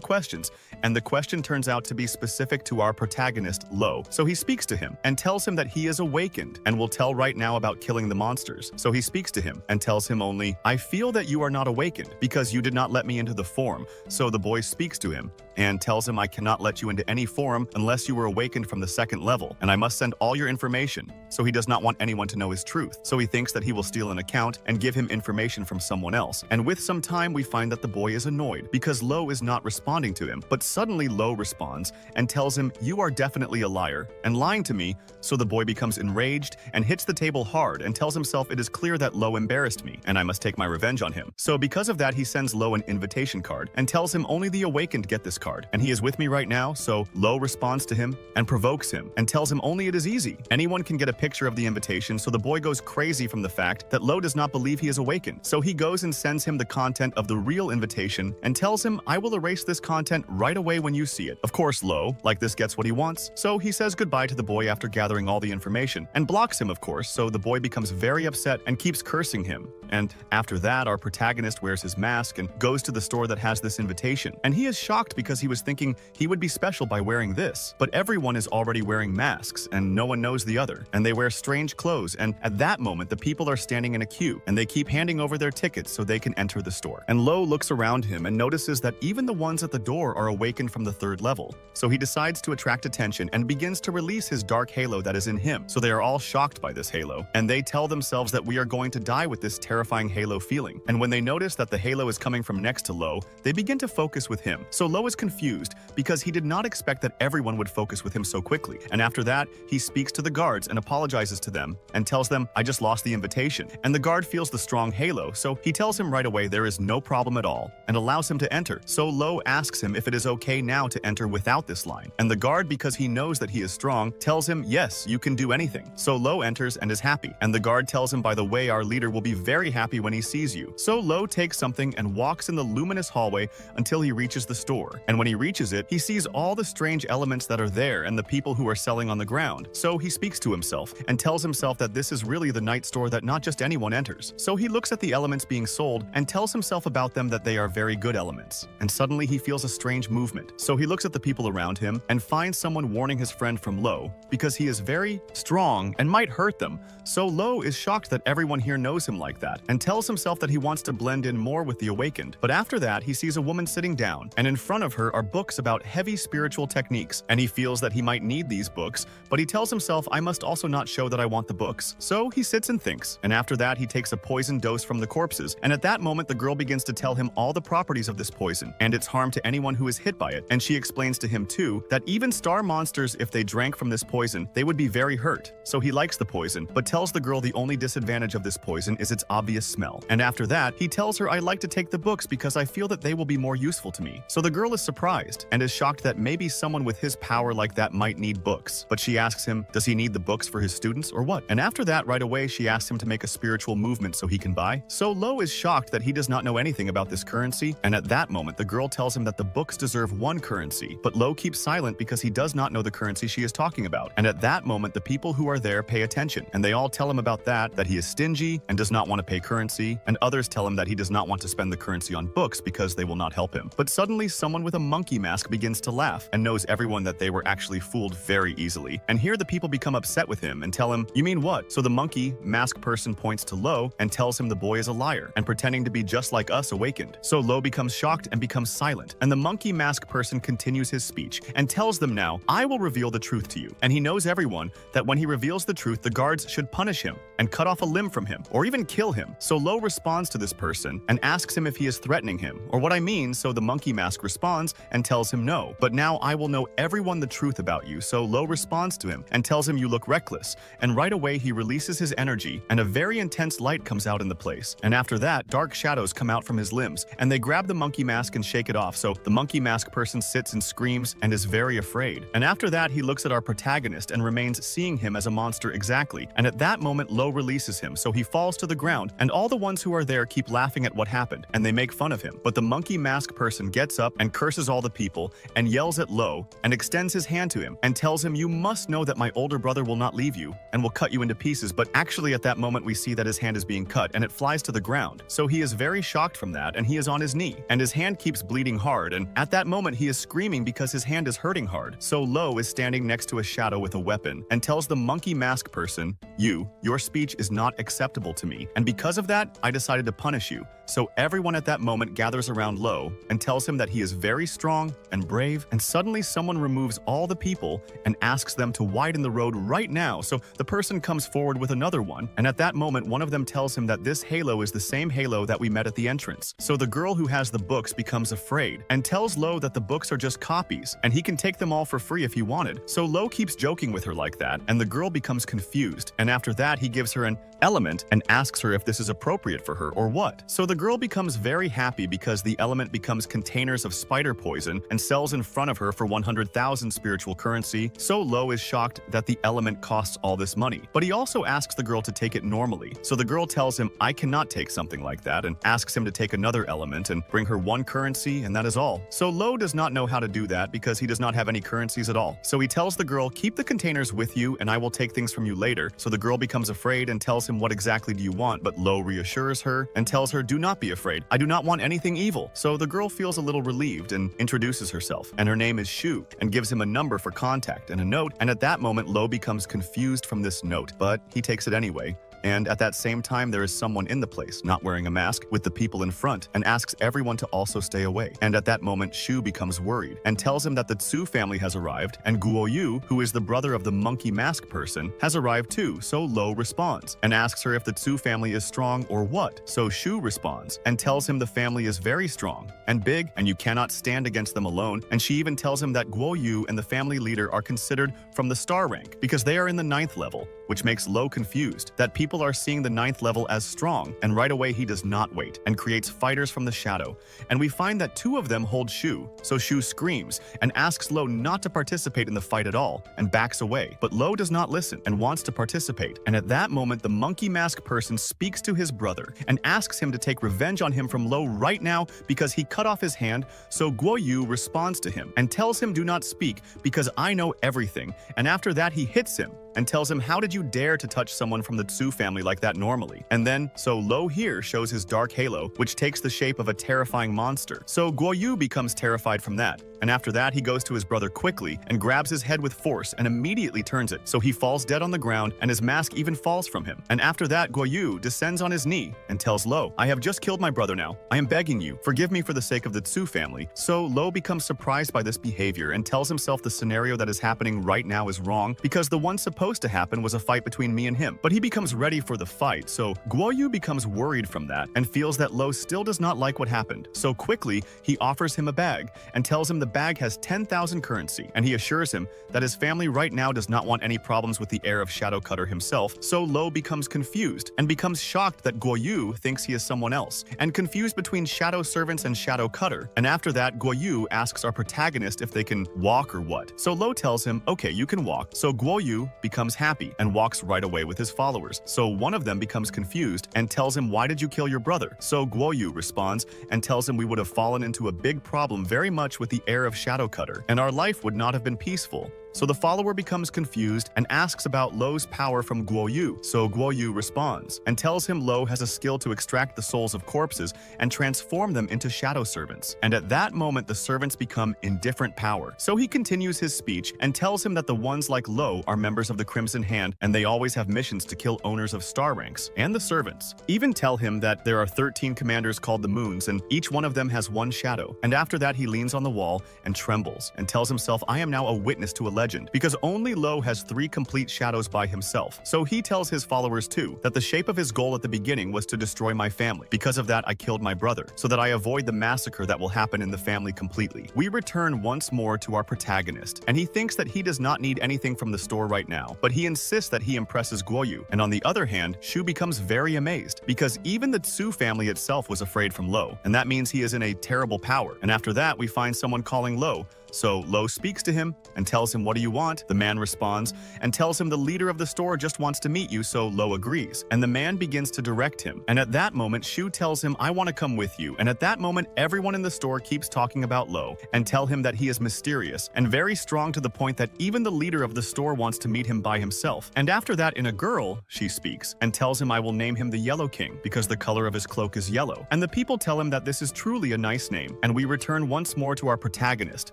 questions, and the question turns out to be specific to our protagonist, Lo. So he speaks to him and tells him that he is awakened and will tell right now about killing the monsters. So he speaks to him and tells him only, I feel that you are not awakened because you did not let me into the form. So the boy speaks to him and tells him I cannot let you into any forum unless you were awakened from the second level, and I must send all your information. So he does not want anyone to know his truth. So he thinks that he will steal an account and give him information from someone else. And with some time, we find that the boy is annoyed because Lo is not responding to him. But suddenly Lo responds and tells him, you are definitely a liar and lying to me. So the boy becomes enraged and hits the table hard and tells himself it is clear that Lo embarrassed me and I must take my revenge on him. So because of that, he sends Lo an invitation card and tells him only the awakened get this card, and he is with me right now. So Lo responds to him and provokes him and tells him only it is easy. Anyone can get a picture of the invitation, so the boy goes crazy from the fact that Lo does not believe he is awakened. So he goes and sends him the content of the real invitation and tells him, I will erase this content right away when you see it. Of course, Lo, like this, gets what he wants. So he says goodbye to the boy after gathering all the information and blocks him, of course, so the boy becomes very upset and keeps cursing him. And after that, our protagonist wears his mask and goes to the store that has this invitation. And he is shocked because he was thinking he would be special by wearing this. But everyone is already wearing masks and no one knows the other. And they wear strange clothes. And at that moment, the people are standing in a queue and they keep handing over their tickets so they can enter the store. And Lo looks around him and notices that even the ones at the door are awakened from the third level. So he decides to attract attention and begins to release his dark halo that is in him. So they are all shocked by this halo. And they tell themselves that we are going to die with this terrifying halo feeling. And when they notice that the halo is coming from next to Lo, they begin to focus with him. So Lo is confused because he did not expect that everyone would focus with him so quickly. And after that, he speaks to the guards and apologizes to them and tells them, I just lost the invitation. And the guard feels the strong halo, so he tells him right away there is no problem at all and allows him to enter. So Lo asks him if it is okay now to enter without this line. And the guard, because he knows that he is strong, tells him, yes, you can do anything. So Lo enters and is happy. And the guard tells him, by the way, our leader will be very happy when he sees you. So Lo takes something and walks in the luminous hallway until he reaches the store. And when he reaches it, he sees all the strange elements that are there and the people who are selling on the ground. So he speaks to himself and tells himself that this is really the night store that not just anyone enters. So he looks at the elements being sold and tells himself about them that they are very good elements. And suddenly he feels a strange movement. So he looks at the people around him and finds someone warning his friend from Lo because he is very strong and might hurt them. So Lo is shocked that everyone here knows him like that and tells himself that he wants to blend in more with the awakened. But after that, he sees a woman sitting down and in front of her are books about heavy spiritual techniques, and he feels that he might need these books, but he tells himself, I must also not show that I want the books. So he sits and thinks, and after that he takes a poison dose from the corpses, and at that moment the girl begins to tell him all the properties of this poison and its harm to anyone who is hit by it. And she explains to him too that even star monsters, if they drank from this poison, they would be very hurt. So he likes the poison, but tells the girl the only disadvantage of this poison is its obvious smell. And after that, he tells her, I like to take the books because I feel that they will be more useful to me. So the girl is surprised and is shocked that maybe someone with his power like that might need books. But she asks him, does he need the books for his students or what? And after that, right away, she asks him to make a spiritual movement so he can buy. So Lo is shocked that he does not know anything about this currency. And at that moment, the girl tells him that the books deserve one currency. But Lo keeps silent because he does not know the currency she is talking about. And at that moment, the people who are there pay attention. And they all tell him about that he is stingy and does not want to pay currency. And others tell him that he does not want to spend the currency on books because they will not help him. But suddenly, someone with a monkey mask begins to laugh and knows everyone that they were actually fooled very easily. And here the people become upset with him and tell him, "You mean what?" So the monkey mask person points to Lo and tells him the boy is a liar and pretending to be just like us awakened. So Lo becomes shocked and becomes silent. And the monkey mask person continues his speech and tells them now, "I will reveal the truth to you." And he knows everyone that when he reveals the truth, the guards should punish him and cut off a limb from him or even kill him. So Lo responds to this person and asks him if he is threatening him or what I mean. So the monkey mask responds and tells him no. But now I will know everyone the truth about you. So Lo responds to him and tells him you look reckless. And right away he releases his energy and a very intense light comes out in the place. And after that, dark shadows come out from his limbs and they grab the monkey mask and shake it off. So the monkey mask person sits and screams and is very afraid. And after that, he looks at our protagonist and remains seeing him as a monster exactly. And at that moment, Lo releases him. So he falls to the ground and all the ones who are there keep laughing at what happened and they make fun of him. But the monkey mask person gets up and curses all the people and yells at Lo and extends his hand to him and tells him, "You must know that my older brother will not leave you and will cut you into pieces." But actually at that moment we see that his hand is being cut and it flies to the ground. So he is very shocked from that and he is on his knee and his hand keeps bleeding hard, and at that moment he is screaming because his hand is hurting hard. So Lo is standing next to a shadow with a weapon and tells the monkey mask person, your speech is not acceptable to me, and because of that I decided to punish you." So everyone at that moment gathers around Lo and tells him that he is very strong and brave, and suddenly someone removes all the people and asks them to widen the road right now. So the person comes forward with another one, and at that moment one of them tells him that this halo is the same halo that we met at the entrance. So the girl who has the books becomes afraid and tells Lo that the books are just copies and he can take them all for free if he wanted. So Lo keeps joking with her like that and the girl becomes confused, and after that he gives her an element and asks her if this is appropriate for her or what. So the girl becomes very happy because the element becomes containers of spider poison and sells in front of her for 100,000 spiritual currency. So Lo is shocked that the element costs all this money, but he also asks the girl to take it normally. So the girl tells him, "I cannot take something like that," and asks him to take another element and bring her 1 currency, and that is all. So Lo does not know how to do that because he does not have any currencies at all. So he tells the girl, "Keep the containers with you and I will take things from you later." So the girl becomes afraid and tells him, "What exactly do you want?" But Lo reassures her and tells her, "Do not be afraid. I do not want anything evil." So the girl feels a little relieved and introduces herself, and her name is Shu, and gives him a number for contact and a note. And at that moment Lo becomes confused from this note, but he takes it anyway. And at that same time, there is someone in the place, not wearing a mask, with the people in front, and asks everyone to also stay away. And at that moment, Shu becomes worried and tells him that the Tsu family has arrived, and Guo Yu, who is the brother of the monkey mask person, has arrived too. So Lo responds and asks her if the Tsu family is strong or what. So Shu responds and tells him the family is very strong and big, and you cannot stand against them alone. And she even tells him that Guo Yu and the family leader are considered from the star rank because they are in the 9th level, which makes Lo confused that people are seeing the 9th level as strong, and right away he does not wait and creates fighters from the shadow. And we find that 2 of them hold Shu, so Shu screams and asks Lo not to participate in the fight at all and backs away. But Lo does not listen and wants to participate. And at that moment, the monkey mask person speaks to his brother and asks him to take revenge on him from Lo right now because he cut off his hand. So Guo Yu responds to him and tells him, "Do not speak because I know everything." And after that he hits him and tells him, "How did you dare to touch someone from the Tsu family like that normally?" And then, so Lo here shows his dark halo, which takes the shape of a terrifying monster. So Guo Yu becomes terrified from that. And after that, he goes to his brother quickly and grabs his head with force and immediately turns it. So he falls dead on the ground and his mask even falls from him. And after that, Guo Yu descends on his knee and tells Lo, "I have just killed my brother now. I am begging you, forgive me for the sake of the Tsu family." So Lo becomes surprised by this behavior and tells himself the scenario that is happening right now is wrong because the one supposed to happen was a fight between me and him. But he becomes ready for the fight. So Guo Yu becomes worried from that and feels that Lo still does not like what happened. So quickly, he offers him a bag and tells him the bag has 10,000 currency, and he assures him that his family right now does not want any problems with the heir of Shadow Cutter himself. So Lo becomes confused and becomes shocked that Guo Yu thinks he is someone else, and confused between Shadow Servants and Shadow Cutter. And after that, Guo Yu asks our protagonist if they can walk or what. So Lo tells him, "Okay, you can walk." So Guo Yu becomes happy and walks right away with his followers. So one of them becomes confused and tells him, "Why did you kill your brother?" So Guo Yu responds and tells him we would have fallen into a big problem very much with the heir of Shadow Cutter, and our life would not have been peaceful. So the follower becomes confused and asks about Lo's power from Guoyu. So Guoyu responds and tells him Lo has a skill to extract the souls of corpses and transform them into shadow servants. And at that moment, the servants become indifferent power. So he continues his speech and tells him that the ones like Lo are members of the Crimson Hand and they always have missions to kill owners of star ranks. And the servants even tell him that there are 13 commanders called the Moons and each one of them has one shadow. And after that, he leans on the wall and trembles and tells himself, I am now a witness to a legend, because only Lo has 3 complete shadows by himself. So he tells his followers too that the shape of his goal at the beginning was to destroy my family. Because of that, I killed my brother, so that I avoid the massacre that will happen in the family completely. We return once more to our protagonist, and he thinks that he does not need anything from the store right now, but he insists that he impresses Guoyu. And on the other hand, Shu becomes very amazed, because even the Tsu family itself was afraid from Lo, and that means he is in a terrible power. And after that, we find someone calling Lo. So Lo speaks to him and tells him, what do you want? The man responds and tells him the leader of the store just wants to meet you, so Lo agrees. And the man begins to direct him. And at that moment, Shu tells him, I want to come with you. And at that moment, everyone in the store keeps talking about Lo and tell him that he is mysterious and very strong, to the point that even the leader of the store wants to meet him by himself. And after that, in a girl, she speaks and tells him I will name him the Yellow King because the color of his cloak is yellow. And the people tell him that this is truly a nice name. And we return once more to our protagonist,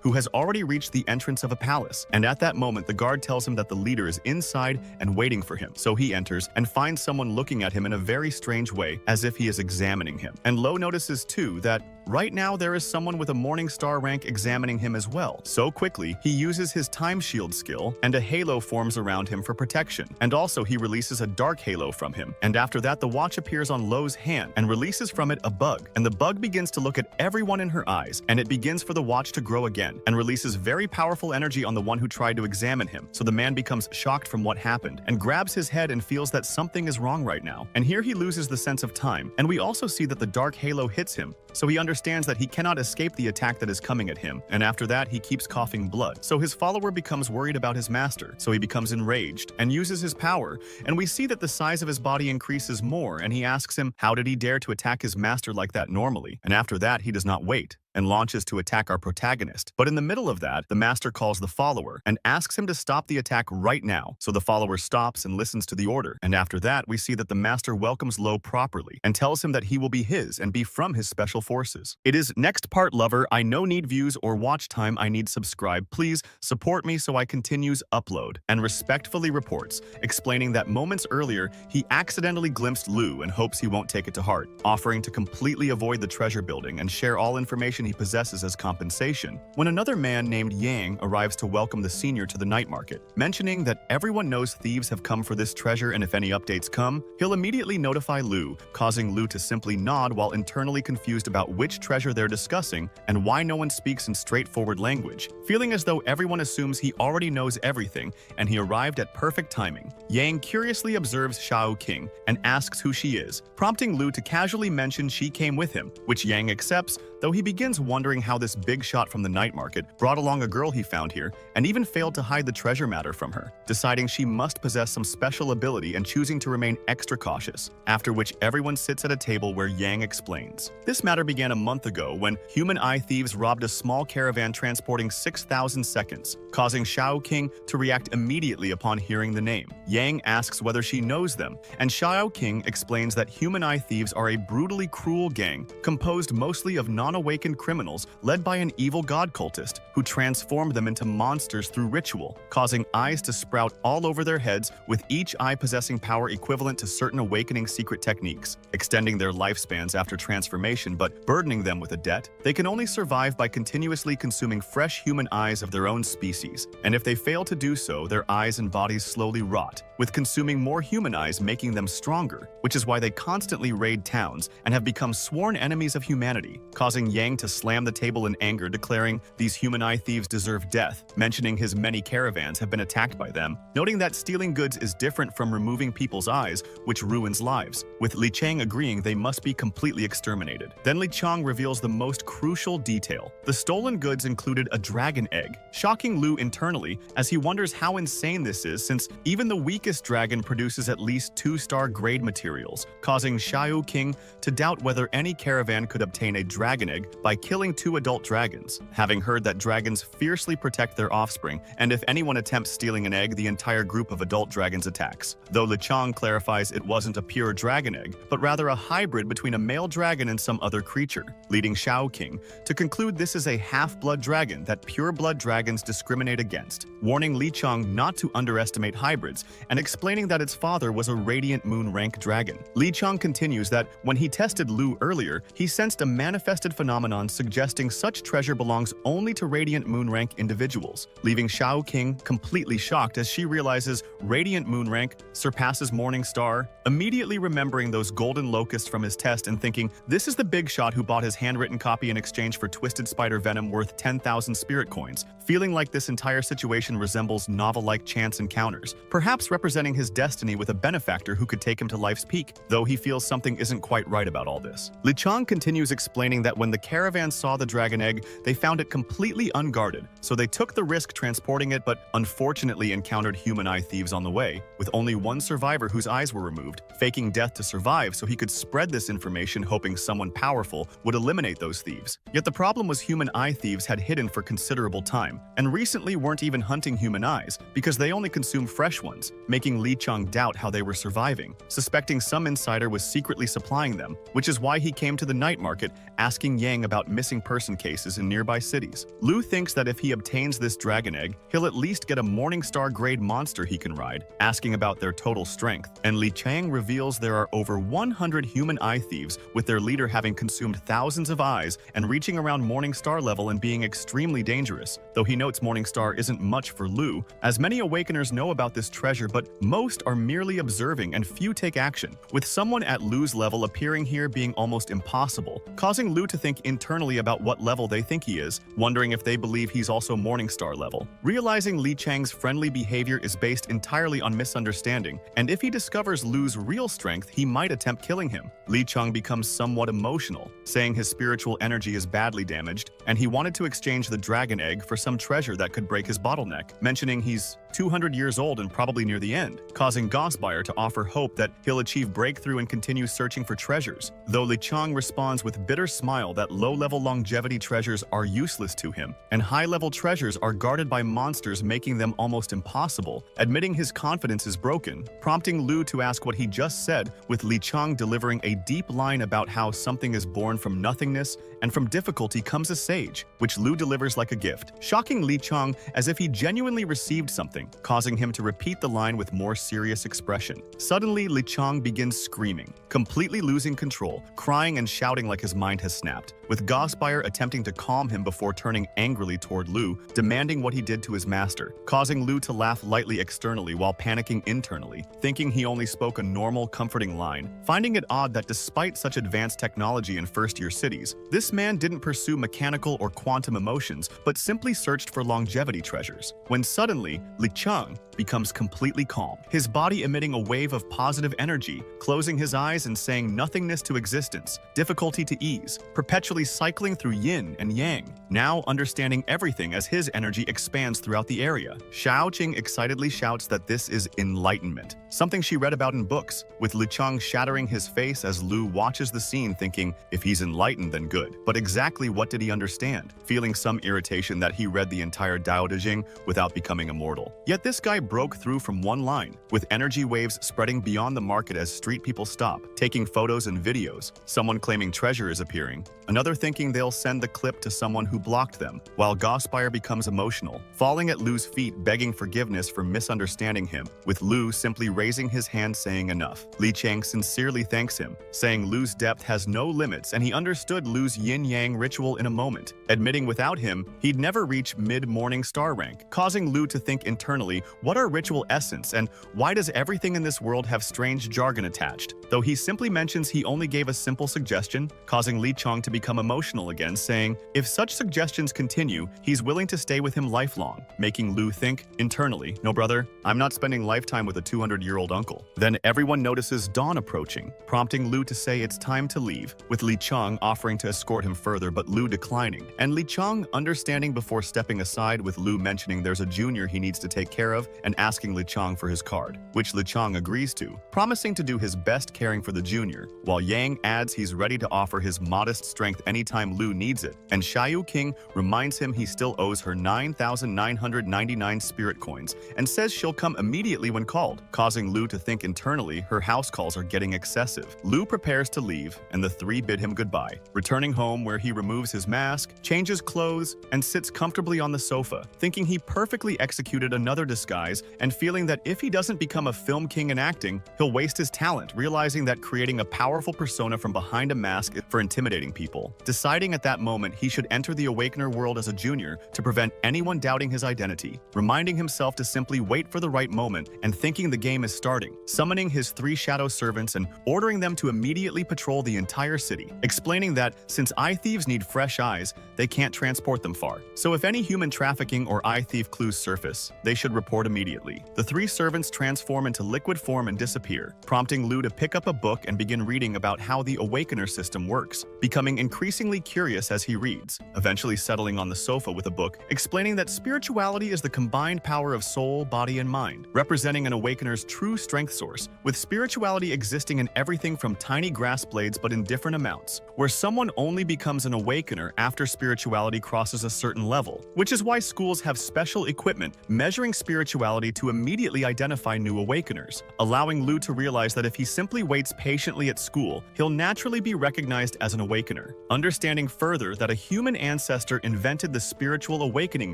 who has already reached the entrance of a palace. And at that moment, the guard tells him that the leader is inside and waiting for him. So he enters and finds someone looking at him in a very strange way, as if he is examining him. And Lo notices too that right now there is someone with a Morning Star rank examining him as well. So quickly, he uses his time shield skill and a halo forms around him for protection. And also he releases a dark halo from him. And after that, the watch appears on Lo's hand and releases from it a bug. And the bug begins to look at everyone in her eyes, and it begins for the watch to grow again and releases very powerful energy on the one who tried to examine him. So the man becomes shocked from what happened and grabs his head and feels that something is wrong right now. And here he loses the sense of time. And we also see that the dark halo hits him, so he understands that he cannot escape the attack that is coming at him. And after that, he keeps coughing blood. So his follower becomes worried about his master, so he becomes enraged and uses his power. And we see that the size of his body increases more, and he asks him, how did he dare to attack his master like that normally? And after that, he does not wait and launches to attack our protagonist. But in the middle of that, the master calls the follower and asks him to stop the attack right now. So the follower stops and listens to the order. And after that, we see that the master welcomes Lo properly and tells him that he will be his and be from his special forces. It is next part lover. I no need views or watch time. I need subscribe. Please support me so I continues upload. And respectfully reports, explaining that moments earlier, he accidentally glimpsed Lu and hopes he won't take it to heart, offering to completely avoid the treasure building and share all information he possesses as compensation, when another man named Yang arrives to welcome the senior to the night market, mentioning that everyone knows thieves have come for this treasure, and if any updates come, he'll immediately notify Lu, causing Lu to simply nod while internally confused about which treasure they're discussing and why no one speaks in straightforward language, feeling as though everyone assumes he already knows everything, and he arrived at perfect timing. Yang curiously observes Xiao King and asks who she is, prompting Lu to casually mention she came with him, which Yang accepts, though he begins wondering how this big shot from the night market brought along a girl he found here and even failed to hide the treasure matter from her, deciding she must possess some special ability and choosing to remain extra cautious, after which everyone sits at a table where Yang explains. This matter began a month ago when human eye thieves robbed a small caravan transporting 6,000 seconds, causing Xiao King to react immediately upon hearing the name. Yang asks whether she knows them, and Xiao King explains that human eye thieves are a brutally cruel gang composed mostly of non-awakened criminals led by an evil god cultist who transformed them into monsters through ritual, causing eyes to sprout all over their heads, with each eye possessing power equivalent to certain awakening secret techniques, extending their lifespans after transformation but burdening them with a debt. They can only survive by continuously consuming fresh human eyes of their own species, and if they fail to do so, their eyes and bodies slowly rot, with consuming more human eyes making them stronger, which is why they constantly raid towns and have become sworn enemies of humanity, causing Yang to slam the table in anger, declaring these human eye thieves deserve death, mentioning his many caravans have been attacked by them, noting that stealing goods is different from removing people's eyes, which ruins lives, with Li Cheng agreeing they must be completely exterminated. Then Li Cheng reveals the most crucial detail. The stolen goods included a dragon egg, shocking Lu internally as he wonders how insane this is, since even the weakest dragon produces at least 2-star grade materials, causing Xiao King to doubt whether any caravan could obtain a dragon egg by killing 2 adult dragons, having heard that dragons fiercely protect their offspring, and if anyone attempts stealing an egg, the entire group of adult dragons attacks. Though Cheng clarifies it wasn't a pure dragon egg, but rather a hybrid between a male dragon and some other creature, leading King to conclude this is a half-blood dragon that pure-blood dragons discriminate against, warning Cheng not to underestimate hybrids, and explaining that its father was a radiant moon rank dragon. Cheng continues that when he tested Lu earlier, he sensed a manifested phenomenon suggesting such treasure belongs only to radiant moon rank individuals, leaving King completely shocked as she realizes radiant moon rank surpasses Morning Star, immediately remembering those golden locusts from his test and thinking this is the big shot who bought his handwritten copy in exchange for twisted spider venom worth 10,000 spirit coins, feeling like this entire situation resembles novel-like chance encounters, perhaps representing his destiny with a benefactor who could take him to life's peak, though he feels something isn't quite right about all this. Cheng continues explaining that when the caravan saw the dragon egg, they found it completely unguarded, so they took the risk transporting it but unfortunately encountered human eye thieves on the way, with only one survivor whose eyes were removed, faking death to survive so he could spread this information hoping someone powerful would eliminate those thieves. Yet the problem was human eye thieves had hidden for considerable time, and recently weren't even hunting human eyes because they only consume fresh ones, making Cheng doubt how they were surviving, suspecting some insider was secretly supplying them, which is why he came to the night market asking Yang about missing person cases in nearby cities. Lu thinks that if he obtains this dragon egg, he'll at least get a Morningstar grade monster he can ride, asking about their total strength, and Cheng reveals there are over 100 human eye thieves, with their leader having consumed thousands of eyes and reaching around Morningstar level and being extremely dangerous, though he notes Morningstar isn't much for Lu, as many Awakeners know about this treasure but most are merely observing and few take action, with someone at Lu's level appearing here being almost impossible, causing Lu to think internally about what level they think he is, wondering if they believe he's also Morningstar level. Realizing Cheng's friendly behavior is based entirely on misunderstanding, and if he discovers Lu's real strength, he might attempt killing him. Cheng becomes somewhat emotional, saying his spiritual energy is badly damaged, and he wanted to exchange the dragon egg for some treasure that could break his bottleneck, mentioning he's 200 years old and probably near the end, causing Gossbuyer to offer hope that he'll achieve breakthrough and continue searching for treasures, though Cheng responds with bitter smile that low-level longevity treasures are useless to him, and high-level treasures are guarded by monsters making them almost impossible, admitting his confidence is broken, prompting Lu to ask what he just said, with Cheng delivering a deep line about how something is born from nothingness and from difficulty comes a sage, which Lu delivers like a gift, shocking Cheng as if he genuinely received something, causing him to repeat the line with more serious expression. Suddenly, Cheng begins screaming, completely losing control, crying and shouting like his mind has snapped, with Gossbuyer attempting to calm him before turning angrily toward Lu, demanding what he did to his master, causing Lu to laugh lightly externally while panicking internally, thinking he only spoke a normal, comforting line, finding it odd that despite such advanced technology in first-year cities, this man didn't pursue mechanical or quantum emotions, but simply searched for longevity treasures. When suddenly, Cheng becomes completely calm, his body emitting a wave of positive energy, closing his eyes and saying nothingness to existence, difficulty to ease, perpetually cycling through yin and yang, now understanding everything as his energy expands throughout the area. Xiaoqing excitedly shouts that this is enlightenment, something she read about in books, with Cheng shattering his face as Lu watches the scene thinking, if he's enlightened then good. But exactly what did he understand? Feeling some irritation that he read the entire Dao De Jing without becoming immortal. Yet this guy broke through from one line, with energy waves spreading beyond the market as street people stop, taking photos and videos, someone claiming treasure is appearing, another thinking they'll send the clip to someone who blocked them, while Gossbuyer becomes emotional, falling at Lu's feet begging forgiveness for misunderstanding him, with Lu simply raising his hand saying enough. Cheng sincerely thanks him, saying Lu's depth has no limits and he understood Lu's yin-yang ritual in a moment, admitting without him, he'd never reach mid-morning star rank, causing Lu to think internally, what are ritual essence and why does everything in this world have strange jargon attached? Though he simply mentions he only gave a simple suggestion, causing Cheng to become emotional again, saying, if such suggestions continue, he's willing to stay with him lifelong, making Lu think internally, no brother, I'm not spending lifetime with a 200-year-old uncle. Then everyone notices dawn approaching, prompting Lu to say it's time to leave, with Cheng offering to escort him further but Lu declining, and Cheng understanding before stepping aside, with Lu mentioning there's a junior he needs to take care of and asking Cheng for his card, which Cheng agrees to, promising to do his best caring for the junior, while Yang adds he's ready to offer his modest strength strength anytime Lu needs it, and Xiaoyu King reminds him he still owes her 9,999 spirit coins and says she'll come immediately when called, causing Lu to think internally her house calls are getting excessive. Lu prepares to leave, and the three bid him goodbye, returning home where he removes his mask, changes clothes, and sits comfortably on the sofa, thinking he perfectly executed another disguise and feeling that if he doesn't become a film king in acting, he'll waste his talent, realizing that creating a powerful persona from behind a mask is for intimidating people. Deciding at that moment he should enter the Awakener world as a junior to prevent anyone doubting his identity, reminding himself to simply wait for the right moment and thinking the game is starting, summoning his three shadow servants and ordering them to immediately patrol the entire city, explaining that since eye thieves need fresh eyes, they can't transport them far. So if any human trafficking or eye thief clues surface, they should report immediately. The three servants transform into liquid form and disappear, prompting Lu to pick up a book and begin reading about how the Awakener system works, becoming increasingly curious as he reads, eventually settling on the sofa with a book explaining that spirituality is the combined power of soul, body, and mind, representing an Awakener's true strength source, with spirituality existing in everything from tiny grass blades but in different amounts, where someone only becomes an Awakener after spirituality crosses a certain level, which is why schools have special equipment measuring spirituality to immediately identify new Awakeners, allowing Lu to realize that if he simply waits patiently at school, he'll naturally be recognized as an Awakener. Understanding further that a human ancestor invented the spiritual awakening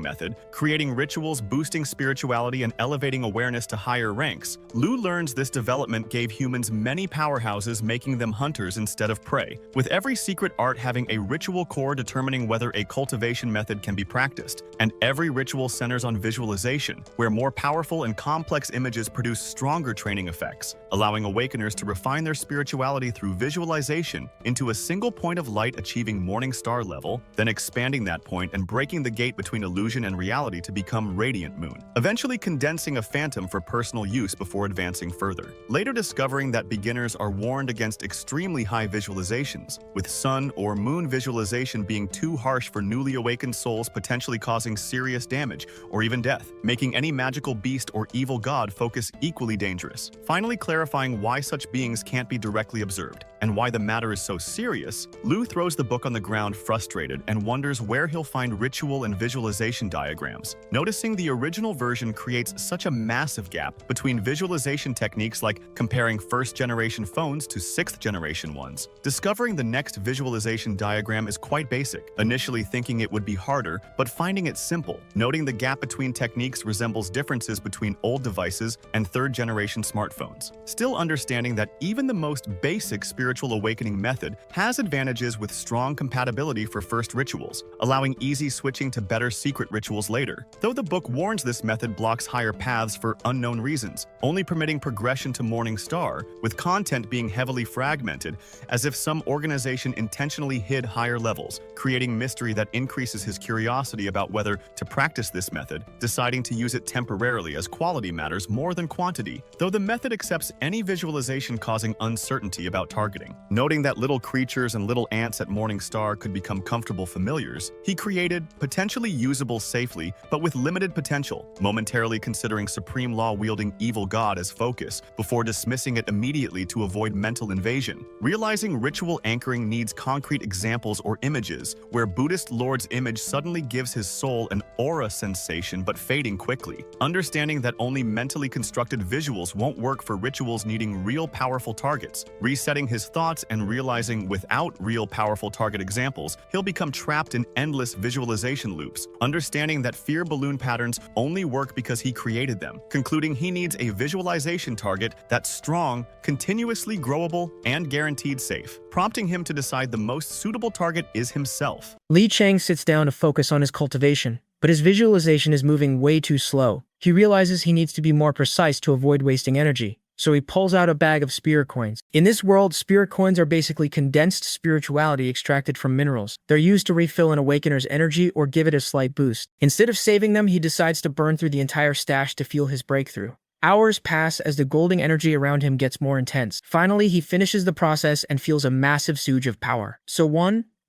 method, creating rituals boosting spirituality and elevating awareness to higher ranks, Lu learns this development gave humans many powerhouses, making them hunters instead of prey, with every secret art having a ritual core determining whether a cultivation method can be practiced, and every ritual centers on visualization, where more powerful and complex images produce stronger training effects, allowing Awakeners to refine their spirituality through visualization into a single point of light achieving Morning Star level, then expanding that point and breaking the gate between illusion and reality to become Radiant Moon, eventually condensing a phantom for personal use before advancing further. Later discovering that beginners are warned against extremely high visualizations, with sun or moon visualization being too harsh for newly awakened souls, potentially causing serious damage or even death, making any magical beast or evil god focus equally dangerous. Finally clarifying why such beings can't be directly observed, and why the matter is so serious, Lu throws the book on the ground frustrated and wonders where he'll find ritual and visualization diagrams, noticing the original version creates such a massive gap between visualization techniques like comparing first-generation phones to sixth-generation ones. Discovering the next visualization diagram is quite basic, initially thinking it would be harder, but finding it simple, noting the gap between techniques resembles differences between old devices and third-generation smartphones. Still understanding that even the most basic spiritual awakening method has advantages with strong compatibility for first rituals, allowing easy switching to better secret rituals later. Though the book warns this method blocks higher paths for unknown reasons, only permitting progression to Morning Star, with content being heavily fragmented, as if some organization intentionally hid higher levels, creating mystery that increases his curiosity about whether to practice this method, deciding to use it temporarily as quality matters more than quantity, though the method accepts any visualization causing uncertainty about targeting. Noting that little creatures and little ants at Morning Star could become comfortable familiars, he created potentially usable safely, but with limited potential, momentarily considering Supreme Law-wielding evil god as focus, before dismissing it immediately to avoid mental invasion. Realizing ritual anchoring needs concrete examples or images, where Buddhist Lord's image suddenly gives his soul an aura sensation but fading quickly. Understanding that only mentally constructed visuals won't work for rituals needing real powerful targets. Resetting his thoughts and realizing without real powerful target examples, he'll become trapped in endless visualization loops. Understanding that fear balloon patterns only work because he created them. Concluding he needs a visualization target that's strong, continuously growable, and guaranteed safe, prompting him to decide the most suitable target is himself. Li Cheng sits down to focus on his cultivation, but his visualization is moving way too slow. He realizes he needs to be more precise to avoid wasting energy, so he pulls out a bag of spirit coins. In this world, spirit coins are basically condensed spirituality extracted from minerals. They're used to refill an awakener's energy or give it a slight boost. Instead of saving them, he decides to burn through the entire stash to fuel his breakthrough. Hours pass as the golden energy around him gets more intense. Finally, he finishes the process and feels a massive surge of power. So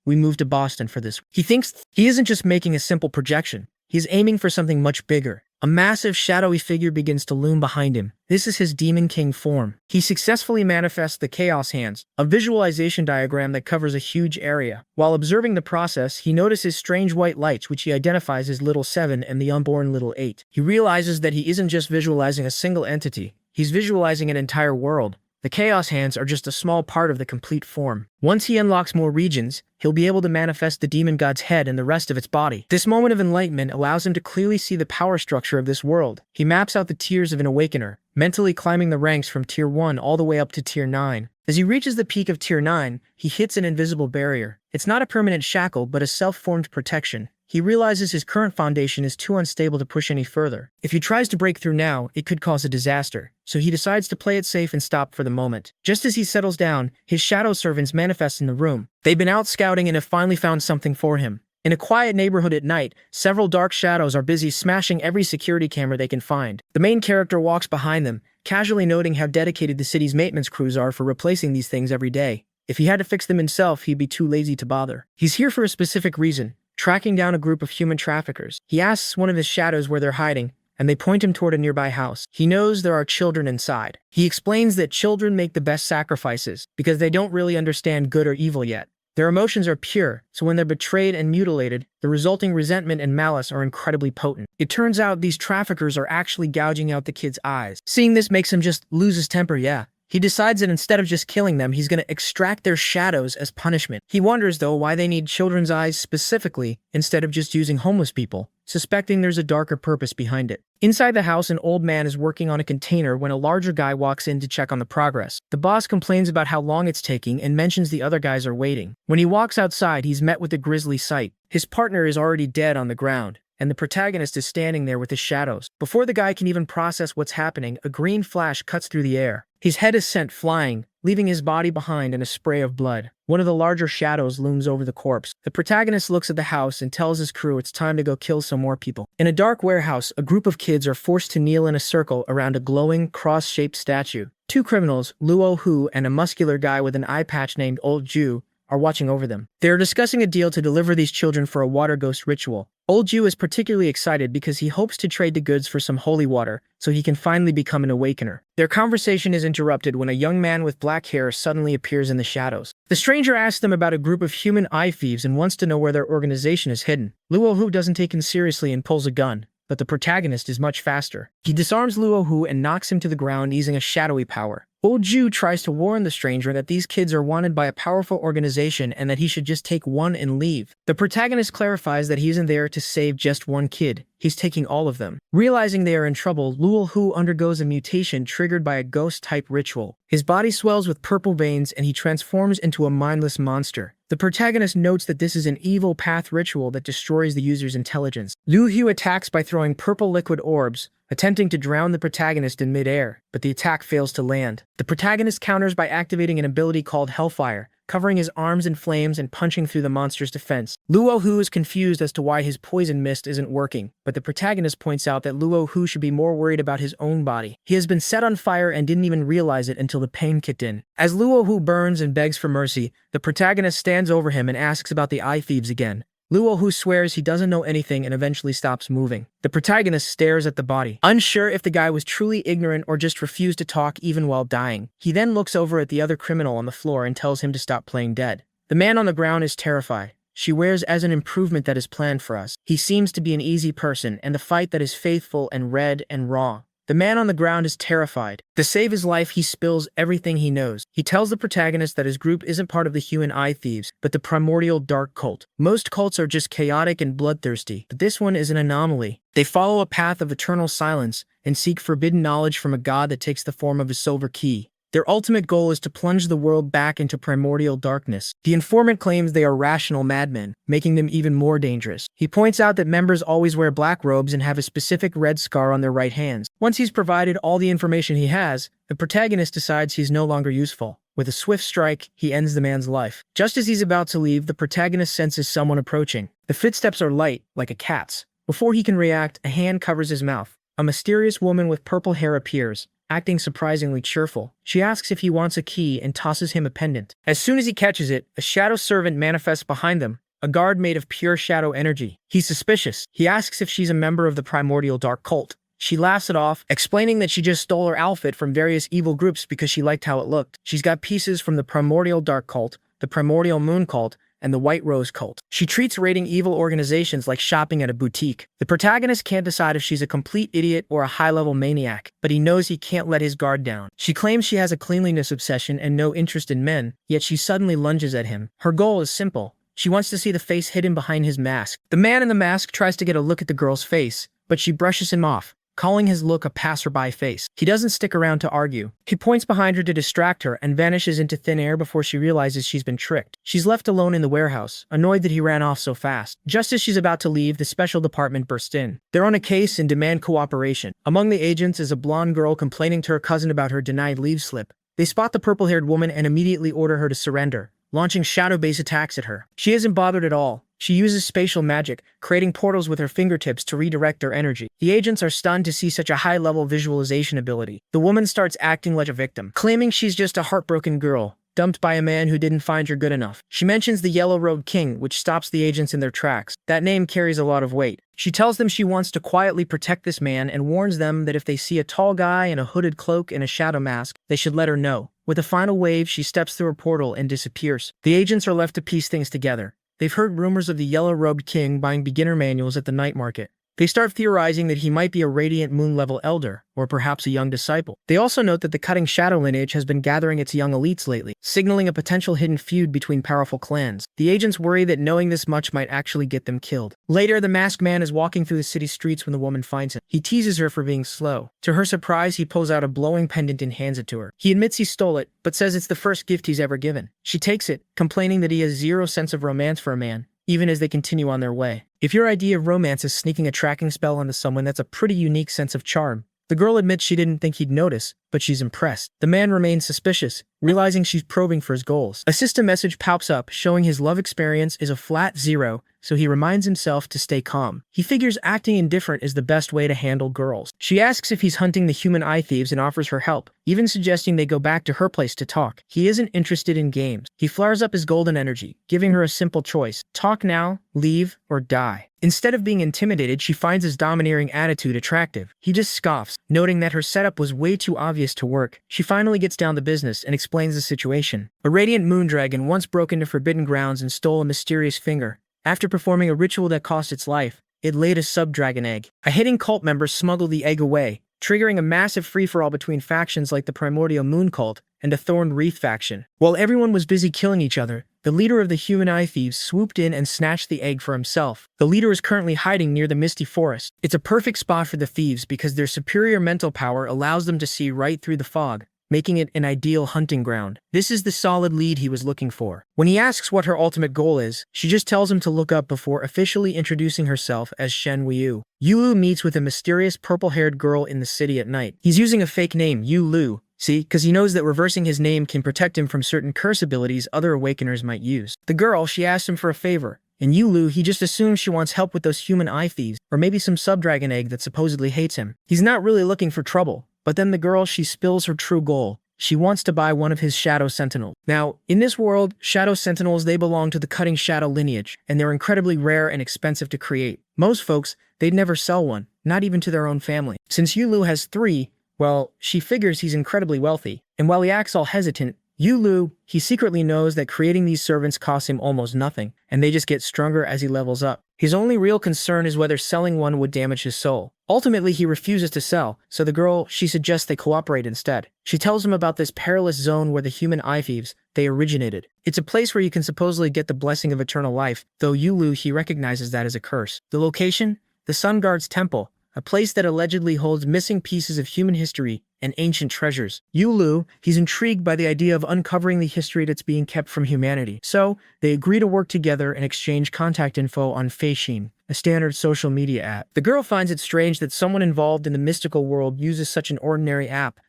we move to Boston for this. He thinks he isn't just making a simple projection. He's aiming for something much bigger. A massive shadowy figure begins to loom behind him. This is his Demon King form. He successfully manifests the Chaos Hands, a visualization diagram that covers a huge area. While observing the process, he notices strange white lights which he identifies as Little 7 and the unborn Little 8. He realizes that he isn't just visualizing a single entity, he's visualizing an entire world. The Chaos Hands are just a small part of the complete form. Once he unlocks more regions, he'll be able to manifest the demon god's head and the rest of its body. This moment of enlightenment allows him to clearly see the power structure of this world. He maps out the tiers of an awakener, mentally climbing the ranks from tier 1 all the way up to tier 9. As he reaches the peak of tier 9, he hits an invisible barrier. It's not a permanent shackle, but a self-formed protection. He realizes his current foundation is too unstable to push any further. If he tries to break through now, it could cause a disaster, so he decides to play it safe and stop for the moment. Just as he settles down, his shadow servants manifest in the room. They've been out scouting and have finally found something for him. In a quiet neighborhood at night, several dark shadows are busy smashing every security camera they can find. The main character walks behind them, casually noting how dedicated the city's maintenance crews are for replacing these things every day. If he had to fix them himself, he'd be too lazy to bother. He's here for a specific reason, tracking down a group of human traffickers. He asks one of his shadows where they're hiding, and they point him toward a nearby house. He knows there are children inside. He explains that children make the best sacrifices because they don't really understand good or evil yet. Their emotions are pure, so when they're betrayed and mutilated, the resulting resentment and malice are incredibly potent. It turns out these traffickers are actually gouging out the kids' eyes. Seeing this makes him just lose his temper, yeah. He decides that instead of just killing them, he's going to extract their shadows as punishment. He wonders, though, why they need children's eyes specifically instead of just using homeless people, suspecting there's a darker purpose behind it. Inside the house, an old man is working on a container when a larger guy walks in to check on the progress. The boss complains about how long it's taking and mentions the other guys are waiting. When he walks outside, he's met with a grisly sight. His partner is already dead on the ground, and the protagonist is standing there with his shadows. Before the guy can even process what's happening, a green flash cuts through the air. His head is sent flying, leaving his body behind in a spray of blood. One of the larger shadows looms over the corpse. The protagonist looks at the house and tells his crew it's time to go kill some more people. In a dark warehouse, a group of kids are forced to kneel in a circle around a glowing, cross-shaped statue. Two criminals, Luo Hu and a muscular guy with an eye patch named Old Ju, are watching over them. They are discussing a deal to deliver these children for a water ghost ritual. Old Ju is particularly excited because he hopes to trade the goods for some holy water so he can finally become an awakener. Their conversation is interrupted when a young man with black hair suddenly appears in the shadows. The stranger asks them about a group of human eye thieves and wants to know where their organization is hidden. Luo Hu doesn't take him seriously and pulls a gun, but the protagonist is much faster. He disarms Luo Hu and knocks him to the ground using a shadowy power. Old Ju tries to warn the stranger that these kids are wanted by a powerful organization and that he should just take one and leave. The protagonist clarifies that he isn't there to save just one kid. He's taking all of them. Realizing they are in trouble, Luo Hu undergoes a mutation triggered by a ghost-type ritual. His body swells with purple veins and he transforms into a mindless monster. The protagonist notes that this is an evil path ritual that destroys the user's intelligence. Luo Hu attacks by throwing purple liquid orbs, attempting to drown the protagonist in mid-air, but the attack fails to land. The protagonist counters by activating an ability called Hellfire, covering his arms in flames and punching through the monster's defense. Luo Hu is confused as to why his poison mist isn't working, but the protagonist points out that Luo Hu should be more worried about his own body. He has been set on fire and didn't even realize it until the pain kicked in. As Luo Hu burns and begs for mercy, the protagonist stands over him and asks about the eye thieves again. Luo Hu swears he doesn't know anything and eventually stops moving. The protagonist stares at the body, unsure if the guy was truly ignorant or just refused to talk even while dying. He then looks over at the other criminal on the floor and tells him to stop playing dead. The man on the ground is terrified. She wears as an improvement that is planned for us. He seems to be an easy person and the fight that is faithful and red and raw. The man on the ground is terrified. To save his life, he spills everything he knows. He tells the protagonist that his group isn't part of the human eye thieves, but the Primordial Dark Cult. Most cults are just chaotic and bloodthirsty, but this one is an anomaly. They follow a path of eternal silence and seek forbidden knowledge from a god that takes the form of a silver key. Their ultimate goal is to plunge the world back into primordial darkness. The informant claims they are rational madmen, making them even more dangerous. He points out that members always wear black robes and have a specific red scar on their right hands. Once he's provided all the information he has, the protagonist decides he's no longer useful. With a swift strike, he ends the man's life. Just as he's about to leave, the protagonist senses someone approaching. The footsteps are light, like a cat's. Before he can react, a hand covers his mouth. A mysterious woman with purple hair appears, acting surprisingly cheerful. She asks if he wants a key and tosses him a pendant. As soon as he catches it, a shadow servant manifests behind them, a guard made of pure shadow energy. He's suspicious. He asks if she's a member of the Primordial Dark Cult. She laughs it off, explaining that she just stole her outfit from various evil groups because she liked how it looked. She's got pieces from the Primordial Dark Cult, the Primordial Moon Cult, and the White Rose Cult. She treats raiding evil organizations like shopping at a boutique. The protagonist can't decide if she's a complete idiot or a high-level maniac, but he knows he can't let his guard down. She claims she has a cleanliness obsession and no interest in men, yet she suddenly lunges at him. Her goal is simple. She wants to see the face hidden behind his mask. The man in the mask tries to get a look at the girl's face, but she brushes him off, calling his look a passerby face. He doesn't stick around to argue. He points behind her to distract her and vanishes into thin air before she realizes she's been tricked. She's left alone in the warehouse, annoyed that he ran off so fast. Just as she's about to leave, the special department bursts in. They're on a case and demand cooperation. Among the agents is a blonde girl complaining to her cousin about her denied leave slip. They spot the purple-haired woman and immediately order her to surrender, launching shadow-based attacks at her. She isn't bothered at all. She uses spatial magic, creating portals with her fingertips to redirect their energy. The agents are stunned to see such a high-level visualization ability. The woman starts acting like a victim, claiming she's just a heartbroken girl, dumped by a man who didn't find her good enough. She mentions the Yellow-Robed King, which stops the agents in their tracks. That name carries a lot of weight. She tells them she wants to quietly protect this man and warns them that if they see a tall guy in a hooded cloak and a shadow mask, they should let her know. With a final wave, she steps through a portal and disappears. The agents are left to piece things together. They've heard rumors of the Yellow-Robed King buying beginner manuals at the night market. They start theorizing that he might be a Radiant Moon-level elder, or perhaps a young disciple. They also note that the Cutting Shadow lineage has been gathering its young elites lately, signaling a potential hidden feud between powerful clans. The agents worry that knowing this much might actually get them killed. Later, the masked man is walking through the city streets when the woman finds him. He teases her for being slow. To her surprise, he pulls out a blowing pendant and hands it to her. He admits he stole it, but says it's the first gift he's ever given. She takes it, complaining that he has zero sense of romance for a man, even as they continue on their way. If your idea of romance is sneaking a tracking spell onto someone, that's a pretty unique sense of charm. The girl admits she didn't think he'd notice, but she's impressed. The man remains suspicious, realizing she's probing for his goals. A system message pops up, showing his love experience is a flat 0, so he reminds himself to stay calm. He figures acting indifferent is the best way to handle girls. She asks if he's hunting the human eye thieves and offers her help, even suggesting they go back to her place to talk. He isn't interested in games. He flares up his golden energy, giving her a simple choice: talk now, leave, or die. Instead of being intimidated, she finds his domineering attitude attractive. He just scoffs, noting that her setup was way too obvious to work. She finally gets down to business and explains the situation. A radiant moon dragon once broke into Forbidden Grounds and stole a mysterious finger. After performing a ritual that cost its life, it laid a sub-dragon egg. A hidden cult member smuggled the egg away, triggering a massive free-for-all between factions like the Primordial Moon Cult and a Thorn Wreath faction. While everyone was busy killing each other, the leader of the human eye thieves swooped in and snatched the egg for himself. The leader is currently hiding near the Misty Forest. It's a perfect spot for the thieves because their superior mental power allows them to see right through the fog, making it an ideal hunting ground. This is the solid lead he was looking for. When he asks what her ultimate goal is, she just tells him to look up before officially introducing herself as Shen Wuyou. Yu meets with a mysterious purple-haired girl in the city at night. He's using a fake name, Yu, because he knows that reversing his name can protect him from certain curse abilities other awakeners might use. The girl, she asks him for a favor, and he just assumes she wants help with those human eye thieves, or maybe some sub-dragon egg that supposedly hates him. He's not really looking for trouble, but then the girl, she spills her true goal. She wants to buy one of his Shadow Sentinels. Now, in this world, Shadow Sentinels, they belong to the Cutting Shadow lineage, and they're incredibly rare and expensive to create. Most folks, they'd never sell one, not even to their own family. Since Yu has 3, well, she figures he's incredibly wealthy. And while he acts all hesitant, he secretly knows that creating these servants costs him almost nothing, and they just get stronger as he levels up. His only real concern is whether selling one would damage his soul. Ultimately, he refuses to sell, so the girl, she suggests they cooperate instead. She tells him about this perilous zone where the human eye thieves, they originated. It's a place where you can supposedly get the blessing of eternal life, though he recognizes that as a curse. The location? The Sun Guard's Temple, a place that allegedly holds missing pieces of human history and ancient treasures. He's intrigued by the idea of uncovering the history that's being kept from humanity. So, they agree to work together and exchange contact info on fearsome, a standard social media app. The girl finds it strange that someone involved in the mystical world uses such an ordinary app,